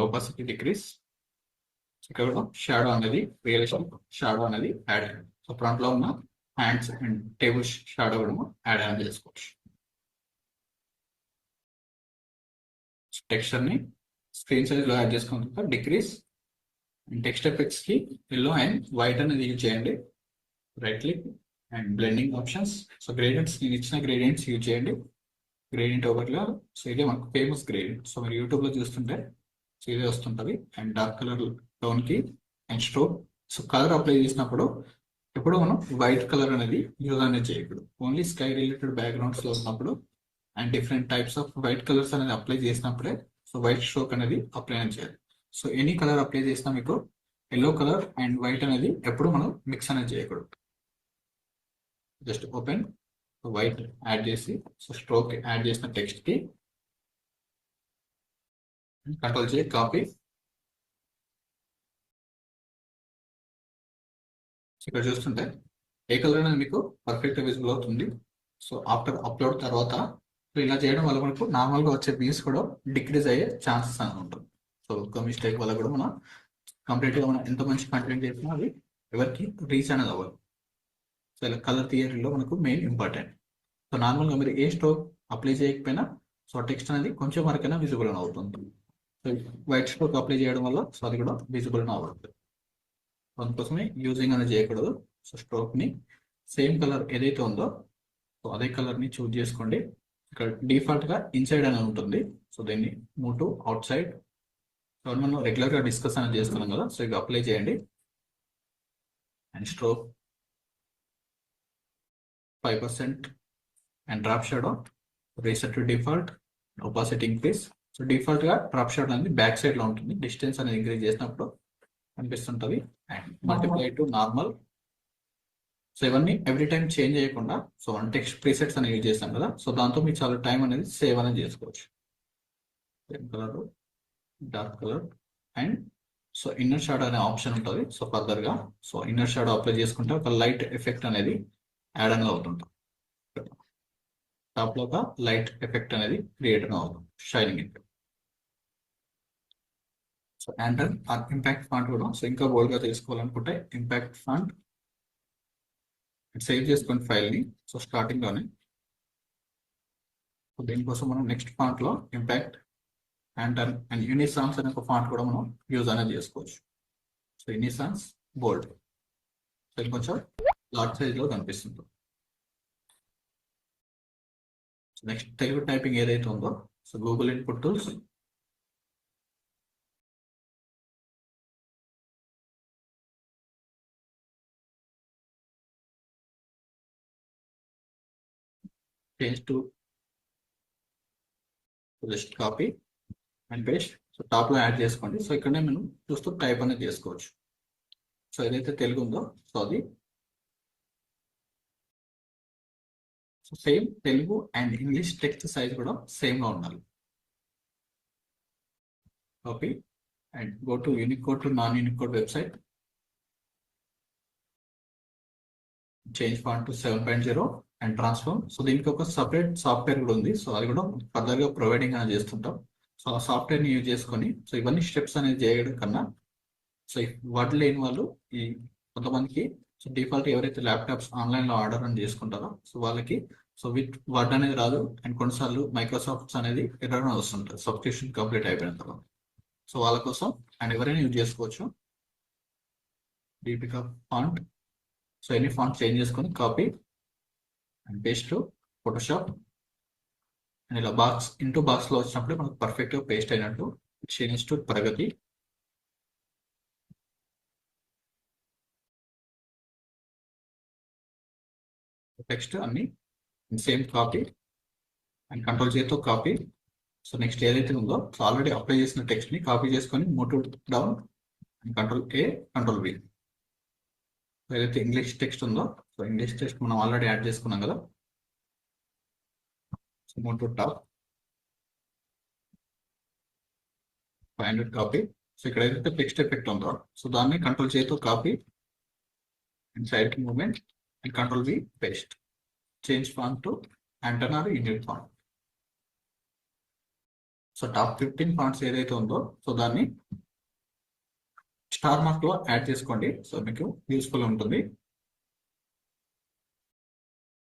opacity decrease. ఇక్కడ కూడా షాడో అనేది రియలిస్టిక్ షాడో అనేది యాడ్ అయ్యింది. సో ఫ్రంట్ లో ఉన్న హ్యాండ్స్ అండ్ టేబుల్ షాడో కూడా యాడ్ అనేది చేసుకోవచ్చు. టెక్స్చర్ ని స్క్రీన్ సైజ్ లో యాడ్ చేసుకున్న తర్వాత డిక్రీస్ టెక్స్ట్ ఎఫెక్ట్స్ కి ఎల్లో అండ్ వైట్ అనేది యూజ్ చేయండి. Right click and blending options. So gradients నేను ఇచ్చిన గ్రేడియంట్స్ యూజ్ చేయండి. గ్రేడియంట్ ఓవర్లో సో ఇదే మనకు ఫేమస్ గ్రేడియంట్. సో మీరు యూట్యూబ్లో చూస్తుంటే సో ఇదే వస్తుంటుంది. అండ్ డార్క్ కలర్ టోన్కి and stroke. So colour apply చేసినప్పుడు ఎప్పుడు మనం వైట్ కలర్ అనేది యూజ్ అనేది చేయకూడదు. ఓన్లీ స్కై రిలేటెడ్ బ్యాక్గ్రౌండ్స్లో ఉన్నప్పుడు and different types off white colours అనేది అప్లై చేసినప్పుడే సో వైట్ స్ట్రోక్ అనేది అప్లై అని చేయాలి. సో ఎనీ కలర్ అప్లై చేసినా మీకు ఎల్లో కలర్ అండ్ వైట్ అనేది ఎప్పుడు మనం మిక్స్ అనేది చేయకూడదు. జస్ట్ ఓపెన్ వైట్ యాడ్ చేసి సో స్ట్రోక్ యాడ్ చేసిన టెక్స్ట్ కి కంట్రోల్ చేసి కాపీ. ఇక్కడ చూస్తుంటే ఏ కలర్ అనేది మీకు పర్ఫెక్ట్ విజిబుల్ అవుతుంది. సో ఆఫ్టర్ అప్లోడ్ తర్వాత ఇలా చేయడం వల్ల మనకు నార్మల్గా వచ్చే వ్యూస్ కూడా డిక్రీజ్ అయ్యే ఛాన్సెస్ అనేది ఉంటుంది. సో ఒక మిస్టేక్ వల్ల కూడా మనం కంప్లీట్గా మనం ఎంత మంచి కంటెంట్ చేసినా అది ఎవరికి రీచ్ అనేది అవ్వదు. సో ఇలా కలర్ థియరీలో మనకు మెయిన్ ఇంపార్టెంట్. సో నార్మల్గా మీరు ఏ స్ట్రోక్ అప్లై చేయకపోయినా సో టెక్స్ట్ అనేది కొంచెం వరకైనా విజిబుల్ అని అవుతుంది. సో వైట్ స్ట్రోక్ అప్లై చేయడం వల్ల సో అది కూడా విజిబుల్ అని అవ్వదు. అందుకోసమే యూజింగ్ అనేది చేయకూడదు. సో స్ట్రోక్ని సేమ్ కలర్ ఏదైతే ఉందో సో అదే కలర్ని చూజ్ చేసుకోండి. ఇక్కడ డిఫాల్ట్గా ఇన్సైడ్ అనేది ఉంటుంది. సో దీన్ని move to out side. So మనం రెగ్యులర్గా డిస్కస్ అనేది చేసుకున్నాం కదా. సో ఇవి అప్లై చేయండి and stroke 5% and drop shadow reset to default opacity increase. So డిఫాల్ట్గా డ్రాప్ షాడో అనేది బ్యాక్ సైడ్లో ఉంటుంది. డిస్టెన్స్ అనేది ఇంక్రీజ్ చేసినప్పుడు కనిపిస్తుంటుంది. And multiply to normal. So ఇవన్నీ ఎవ్రీ టైం చేంజ్ చేయకుండా సో వన్ టెక్స్ట్ ప్రీసెట్స్ అనేది యూజ్ చేస్తాం కదా. సో దాంతో మీకు చాలా టైం అనేది సేవ్ అనేది చేసుకోవచ్చు. Same colour dark colour and so inner shadow అనే ఆప్షన్ ఉంటుంది. సో ఫర్దర్గా సో ఇన్నర్ షాడో అప్లై చేసుకుంటే ఒక లైట్ ఎఫెక్ట్ అనేది యాడ్ అనేది అవుతుంటుంది. టాప్లో ఒక లైట్ ఎఫెక్ట్ అనేది క్రియేట్ అనేది అవుతుంది. Shining effect. So and impact font కూడా సో ఇంకా బోల్డ్గా తీసుకోవాలనుకుంటే ఇంపాక్ట్ ఫాంట్ సేవ్ చేసుకోండి ఫైల్ని. సో స్టార్టింగ్లోనే సో దీనికోసం మనం నెక్స్ట్ ఫాంట్లో ఇంపాక్ట్ అండ్ యూనిసాన్స్ అనే ఒక ఫాంట్ కూడా మనం యూజ్ అనేది చేసుకోవచ్చు. సో యూనిసాన్స్ బోల్డ్. సో ఇది కొంచెం లార్జ్ సైజ్లో కనిపిస్తుంది. సో నెక్స్ట్ తెలుగు టైపింగ్ ఏదైతే ఉందో so Google input tools change to just copy and paste. So టాప్లో యాడ్ చేసుకోండి. సో ఇక్కడనే మనం చూస్తూ టైప్ అనేది చేసుకోవచ్చు. సో ఏదైతే తెలుగు ఉందో సో అది so same Telugu and English text size కూడా సేమ్గా ఉండాలి. Copy and go to Unicode to non Unicode website. Change font to 7.0 and transform. So దీనికి ఒక సపరేట్ సాఫ్ట్వేర్ కూడా ఉంది. సో అది కూడా ఫర్దర్గా ప్రొవైడింగ్ అనేది చేస్తుంటాం. సో ఆ సాఫ్ట్వేర్ని యూజ్ చేసుకొని సో ఇవన్నీ స్టెప్స్ అనేది చేయడం కన్నా సో వర్డ్ లేని వాళ్ళు ఈ కొంతమందికి సో డిఫాల్ట్ ఎవరైతే ల్యాప్టాప్స్ ఆన్లైన్లో ఆర్డర్ అని చేసుకుంటారో సో వాళ్ళకి సో విత్ వర్డ్ అనేది రాదు. అండ్ కొన్నిసార్లు మైక్రోసాఫ్ట్స్ అనేది ఎర్రర్ వస్తుంటుంది సబ్స్క్రిప్షన్ కంప్లీట్ అయిపోయిన తర్వాత. సో వాళ్ళ కోసం అండ్ ఎవరైనా యూజ్ చేసుకోవచ్చు. Deepika font. So any font change చేసుకొని copy and paste to Photoshop. And ఇలా బాక్స్ ఇంటూ బాక్స్లో వచ్చినప్పుడు మనకు పర్ఫెక్ట్గా పేస్ట్ అయినట్టు. Change to Pragati. టెక్స్ట్ అన్ని సేమ్ కాపీ అండ్ కంట్రోల్ చేతితో కాపీ. సో నెక్స్ట్ ఏదైతే ఉందో సో ఆల్రెడీ అప్లై చేసిన టెక్స్ట్ని కాపీ చేసుకొని move to down and control A control B. ఏదైతే ఇంగ్లీష్ టెక్స్ట్ ఉందో సో ఇంగ్లీష్ టెక్స్ట్ మనం ఆల్రెడీ యాడ్ చేసుకున్నాం కదా. So move to top 500 copy. So ఇక్కడ ఏదైతే టెక్స్ట్ ఎఫెక్ట్ ఉందో సో దాన్ని కంట్రోల్ చేతితో కాపీ అండ్ సైడ్ కి movement and control V paste. Change font to Anton or Indian font. So top 15 fonts ఏదైతే ఉందో సో దాన్ని స్టార్ మార్క్ లో యాడ్ చేసుకోండి. సో మీకు యూస్ఫుల్ ఉంటుంది.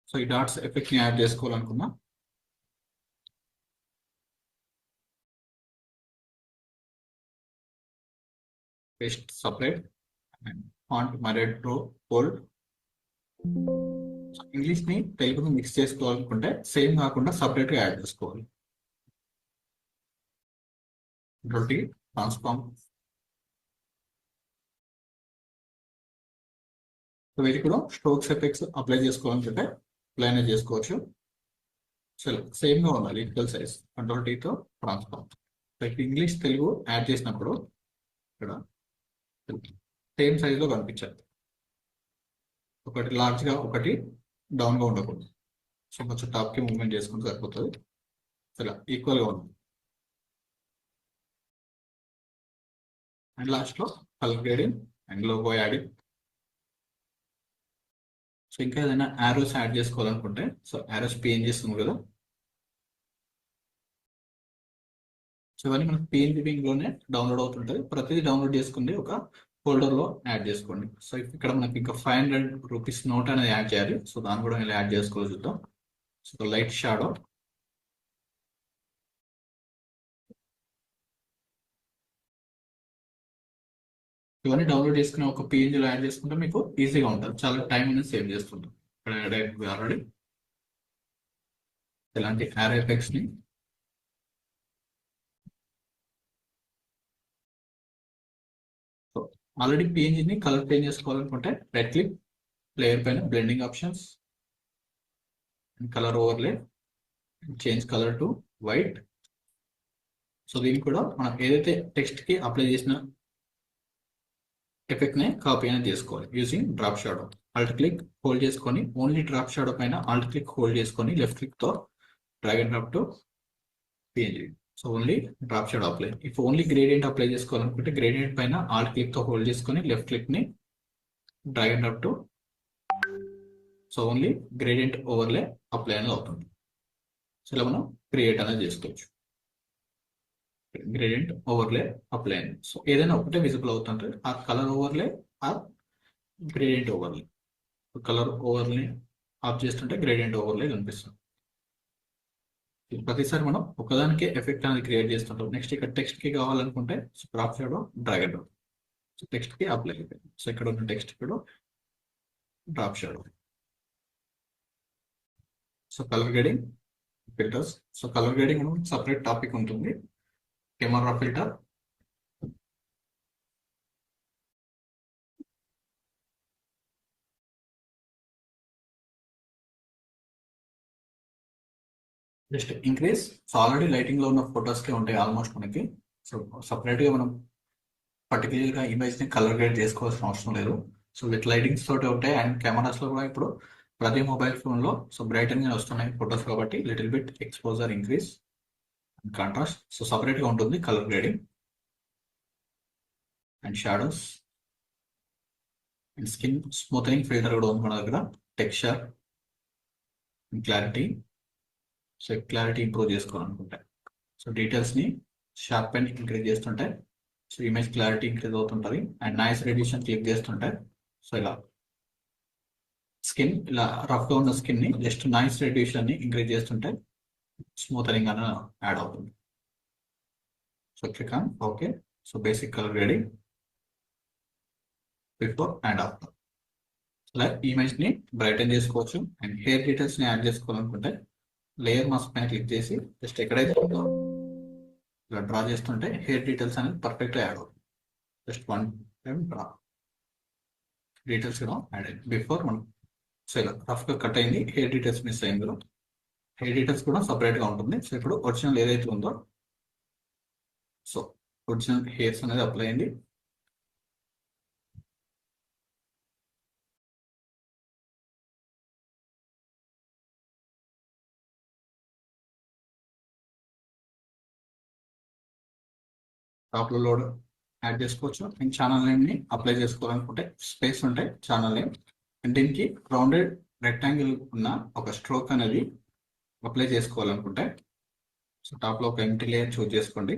సో ఈ డాట్స్ ఎఫెక్ట్ ని యాడ్ చేసుకోవాలనుకున్నా paste separate and font Myriad Pro bold. English ని తెలుగుని మిక్స్ చేసుకోవాలనుకుంటే సేమ్ కాకుండా సపరేట్ గా యాడ్ చేసుకోవాలి. Control transform. వీటి కూడా స్ట్రోక్స్ ఎఫెక్ట్స్ అప్లై చేసుకోవాలనుకుంటే అప్లైనే చేసుకోవచ్చు. సో సేమ్ గా ఉండాలి, ఈక్వల్ సైజ్. కంట్రోల్ తో ట్రాన్స్ఫార్మ్. ఇంగ్లీష్ తెలుగు యాడ్ చేసినప్పుడు ఇక్కడ సేమ్ సైజ్ లో కనిపించాలి. ఒకటి లార్జ్ గా ఒకటి డౌన్ గా ఉండకూడదు. సో కొంచెం టాప్ కి మూవ్మెంట్ చేసుకుంటే సరిపోతుంది. ఇలా ఈక్వల్ గా ఉంది. అండ్ లాస్ట్ లో colour grading and logo adding. So ఇంకా ఏదైనా యారోస్ యాడ్ చేసుకోవాలనుకుంటే సో యారోస్ పిఎన్జీస్ ఉంది కదా, సో ఇవన్నీ మనకు పిఎన్జీ లోనే డౌన్లోడ్ అవుతుంటుంది. ప్రతిదీ డౌన్లోడ్ చేసుకుని ఒక ఫోల్డర్ లో యాడ్ చేసుకోండి. సో ఇక్కడ మనకి ఇంకా 500 రూపీస్ నోట్ అనేది యాడ్ చేయాలి. సో దాన్ని కూడా ఇలా యాడ్ చేసుకోవాలి చూద్దాం. సో లైట్ షాడో, ఇవన్నీ డౌన్లోడ్ చేసుకుని ఒక పేజీలో యాడ్ చేసుకుంటే మీకు ఈజీగా ఉంటుంది. చాలా టైం అనేది సేవ్ చేస్తుంది. ఇక్కడ యాడ్ అయిపోయి ఆల్రెడీ ఇలాంటి యారో ఎఫెక్ట్స్ ని ఆల్రెడీ పేజీని కలర్ చేంజ్ చేసుకోవాలనుకుంటే రైట్ క్లిక్, ప్లేయర్ పైన blending options and colour overlay, change colour to white. So దీనికి కూడా మనం ఏదైతే టెక్స్ట్ కి అప్లై చేసిన ఎఫెక్ట్ ని కాపీ అనేది చేసుకోవాలి using drop shadow. Alt click hold చేసుకొని ఓన్లీ డ్రాప్ షాడో పైన ఆల్ట్ క్లిక్ హోల్డ్ చేసుకొని లెఫ్ట్ క్లిక్ తో drag and drop to PNG. So only drop shadow apply. If only gradient apply చేసుకోవాలనుకుంటే gradient పైన alt click తో hold చేసుకొని left click ని drag and drop to, so only gradient overlay apply అనేది అవుతుంది. So ఇలా మనం క్రియేట్ అనేది చేసుకోవచ్చు. గ్రేడియంట్ ఓవర్లే అప్లై అయింది. సో ఏదైనా ఒకటే విజిబుల్ అవుతుంటే ఆ కలర్ ఓవర్లే ఆ gradient overlay. Colour overlay off చేస్తుంటే గ్రేడియంట్ ఓవర్లే కనిపిస్తుంది. ప్రతిసారి మనం ఒకదానికే ఎఫెక్ట్ అనేది క్రియేట్ చేస్తుంటాం. నెక్స్ట్ ఇక్కడ టెక్స్ట్ కి కావాలనుకుంటే drop shadow drag and drop. So text కి అప్లై అయిపోయింది. సో ఇక్కడ ఉన్న టెక్స్ట్ కూడా drop shadow. So colour grading filters. So colour grading separate topic ఉంటుంది. Camera filter, just increase. So already lighting లో ఉన్న ఫొటోస్ కి ఉంటాయి ఆల్మోస్ట్ మనకి. సో సపరేట్ గా మనం పర్టికులర్ గా ఇమేజ్ ని కలర్ గ్రేడ్ చేసుకోవాల్సిన అవసరం లేదు. సో విత్ లైటింగ్స్ తోటి ఉంటాయి. అండ్ కెమెరాస్ లో కూడా ఇప్పుడు ప్రతి మొబైల్ ఫోన్ లో సో బ్రైటన్ గా వస్తున్నాయి ఫొటోస్ కాబట్టి little bit exposure increase and contrast. So separate గా ఉంటుంది colour grading and shadows and skin smoothening filter కూడా ఉంది మన దగ్గర. Texture and clarity. So clarity improve చేసుకోవాలనుకుంటే సో డీటెయిల్స్ ని షార్ప్ అండ్ ఇంక్రీజ్ చేస్తుంటే సో ఇమేజ్ క్లారిటీ ఇంక్రీజ్ అవుతుంటుంది. అండ్ నాయిస్ రెడ్యూషన్ క్లిక్ చేస్తుంటే సో ఇలా స్కిన్ ఇలా రఫ్ గా ఉన్న స్కిన్ ని జస్ట్ నాయిస్ రెడ్యూషన్ ని ఇంక్రీజ్ చేస్తుంటే స్మూతనింగ్ అని యాడ్ అవుతుంది. So click on okay. So basic colour grading before and after. ఇలా ఇమేజ్ ని బ్రైటన్ చేసుకోవచ్చు. అండ్ హెయిర్ డీటెయిల్స్ ని యాడ్ చేసుకోవాలనుకుంటే లేయర్ మాస్క్ పైన క్లిక్ చేసి జస్ట్ ఎక్కడైతే ఉందో ఇలా డ్రా చేస్తుంటే హెయిర్ డీటెయిల్స్ అనేది పర్ఫెక్ట్ గా యాడ్ అవుతుంది. Just one time draw details కూడా యాడ్ అయింది బిఫోర్ మనం. సో ఇలా రఫ్ గా కట్ అయింది, హెయిర్ డీటెయిల్స్ మిస్ అయింది. హెయిర్ డీటెయిల్స్ కూడా సపరేట్ గా ఉంటుంది. సో ఇప్పుడు ఒరిజినల్ ఏదైతే ఉందో సో ఒరిజినల్ హెయిర్స్ అనేది అప్లై అయింది. టాప్ లో లోడ్ యాడ్ చేసుకోవచ్చు. అండ్ ఛానల్ నేమ్ ని అప్లై చేసుకోవాలనుకుంటే స్పేస్ ఉంటే ఛానల్ నేమ్. అండ్ దీనికి రౌండెడ్ రెక్టాంగిల్ ఉన్న ఒక స్ట్రోక్ అనేది అప్లై చేసుకోవాలనుకుంటే సో టాప్ లో ఒక ఎంటీ లేయర్ చూజ్ చేసుకోండి.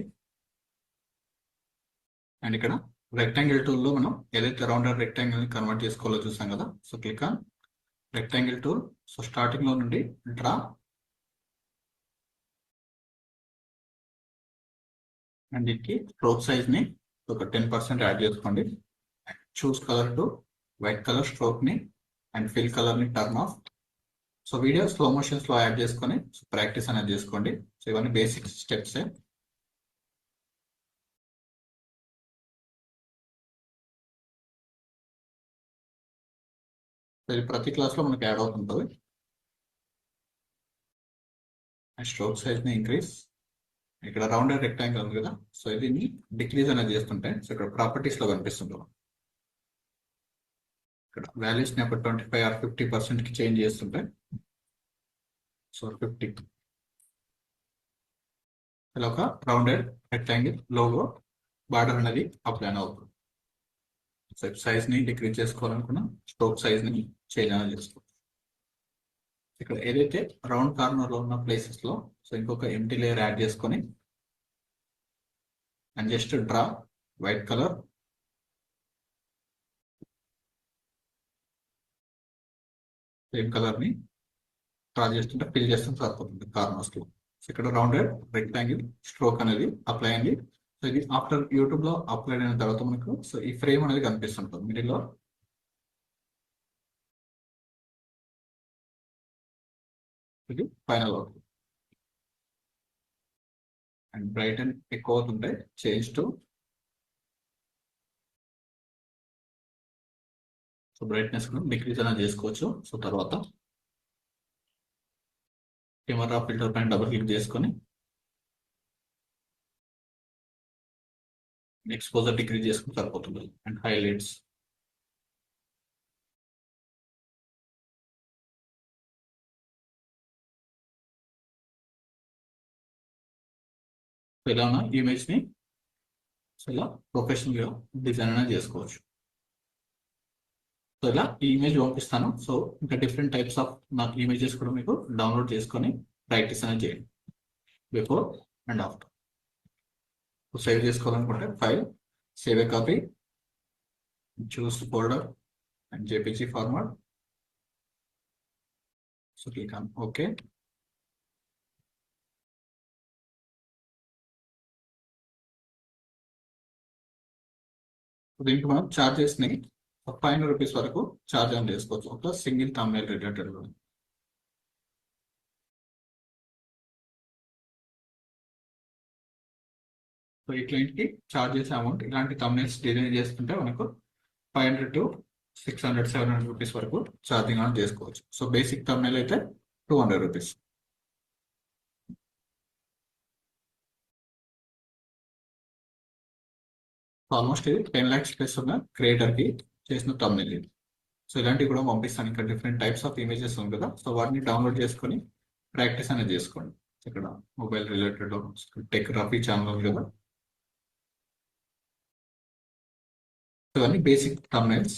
అండ్ ఇక్కడ రెక్టాంగిల్ టూల్ లో మనం ఏదైతే రౌండెడ్ రెక్టాంగిల్ ని కన్వర్ట్ చేసుకోవాలో చూసాం కదా. So click on rectangle tool. So starting లో నుండి డ్రా అండ్ దీనికి స్ట్రోక్ సైజ్ ని ఒక 10% యాడ్ చేసుకోండి. Choose colour to white colour స్ట్రోక్ని అండ్ ఫిల్ కలర్ని turn off. So video slow మోషన్స్లో యాడ్ చేసుకొని ప్రాక్టీస్ అనేది చేసుకోండి. సో ఇవన్నీ బేసిక్ స్టెప్సే. ఇది ప్రతి క్లాస్లో మనకి యాడ్ అవుతుంటుంది. స్ట్రోక్ సైజ్ని ఇంక్రీజ్. ఇక్కడ రౌండెడ్ రెక్టాంగిల్ ఉంది కదా, సో దీన్ని డిక్రీజ్ అనేది చేస్తుంటే సో ఇక్కడ ప్రాపర్టీస్లో కనిపిస్తుంది. ఇక్కడ వాల్యూస్ని ఒక 25 or 50%కి చేంజ్ చేస్తుంటే సో 50 ఇలా ఒక రౌండెడ్ రెక్టాంగిల్ లోగో బార్డర్ అనేది అప్లై అవుతుంది. సో సైజ్ని డిక్రీజ్ చేసుకోవాలనుకున్నా స్ట్రోక్ సైజ్ని చేంజ్ అనేది చేసుకోవచ్చు. ఇక్కడ ఏదైతే రౌండ్ కార్నర్లో ఉన్న ప్లేసెస్లో సో ఇంకొక ఎంటీ లేయర్ యాడ్ చేసుకొని and just draw white colour same కలర్ని డ్రా చేస్తుంటే ఫిల్ చేస్తుంటే సరిపోతుంది కార్నర్స్లో. సో ఇక్కడ రౌండెడ్ రెక్టాంగిల్ స్ట్రోక్ అనేది అప్లై అయింది. సో ఇది ఆఫ్టర్ యూట్యూబ్లో అప్లైడ్ అయిన తర్వాత మనకు సో ఈ ఫ్రేమ్ అనేది కనిపిస్తుంటుంది మిడిల్లో. ఇది ఫైనల్ అవుతుంది. అండ్ బ్రైట్ అండ్ ఎక్కువ అవుతుంటే change to so brightness decrease అనేది చేసుకోవచ్చు. సో తర్వాత కెమెరా ఫిల్టర్ పైన డబుల్ క్లిక్ చేసుకొని ఎక్స్పోజర్ డిక్రీజ్ చేసుకుని సరిపోతుంది. అండ్ హైలైట్స్ ఇలా ఉన్న ఇమేజ్ని ఇలా ప్రొఫెషనల్గా డిజైన్ అనేది చేసుకోవచ్చు. సో ఇలా ఈ ఇమేజ్ పంపిస్తాను. సో ఇంకా డిఫరెంట్ టైప్స్ ఆఫ్ నాకు ఇమేజెస్ కూడా మీకు డౌన్లోడ్ చేసుకొని ప్రాక్టీస్ అనేది చేయండి బిఫోర్ అండ్ ఆఫ్టర్. సేవ్ చేసుకోవాలనుకుంటే file, save a copy, choose folder and JPG format. So click on okay. దీనికి మనం ఛార్జెస్ని 500 రూపీస్ వరకు ఛార్జ్ అని చేసుకోవచ్చు ఒక సింగిల్ thumbnail రిలేటెడ్. సో ఈ క్లయింట్కి ఛార్జ్ చేసే అమౌంట్ ఇలాంటి thumbnails డిజైన్ చేసుకుంటే మనకు 500 to 600, 700 రూపీస్ వరకు ఛార్జింగ్ అని చేసుకోవచ్చు. సో బేసిక్ thumbnail అయితే 200 రూపీస్. ఆల్మోస్ట్ ఇది 10 lakhs ప్లస్ ఉన్న క్రియేటర్కి చేసిన thumbnail ఇది. సో ఇలాంటివి కూడా పంపిస్తాను. ఇంకా డిఫరెంట్ టైప్స్ ఆఫ్ ఇమేజెస్ ఉంది కదా, సో వాటిని డౌన్లోడ్ చేసుకొని ప్రాక్టీస్ అనేది చేసుకోండి. ఇక్కడ మొబైల్ రిలేటెడ్ టెక్గ్రఫీ ఛానల్ ఉంది కదా, ఇవన్నీ బేసిక్ thumbnails.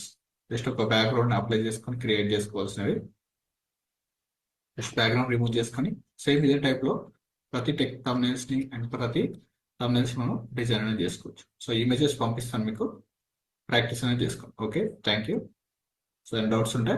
జస్ట్ ఒక బ్యాక్గ్రౌండ్ అప్లై చేసుకొని క్రియేట్ చేసుకోవాల్సినవి. జస్ట్ బ్యాక్గ్రౌండ్ రిమూవ్ చేసుకొని సేమ్ ఇదే టైప్లో ప్రతి thumbnailsని అండ్ ప్రతి thumbnails మనం డిజైన్ అనేది చేసుకోవచ్చు. సో ఇమేజెస్ పంపిస్తాను మీకు, ప్రాక్టీస్ అనేది చేసుకోండి. Okay, thank you. So doubts ఉంటే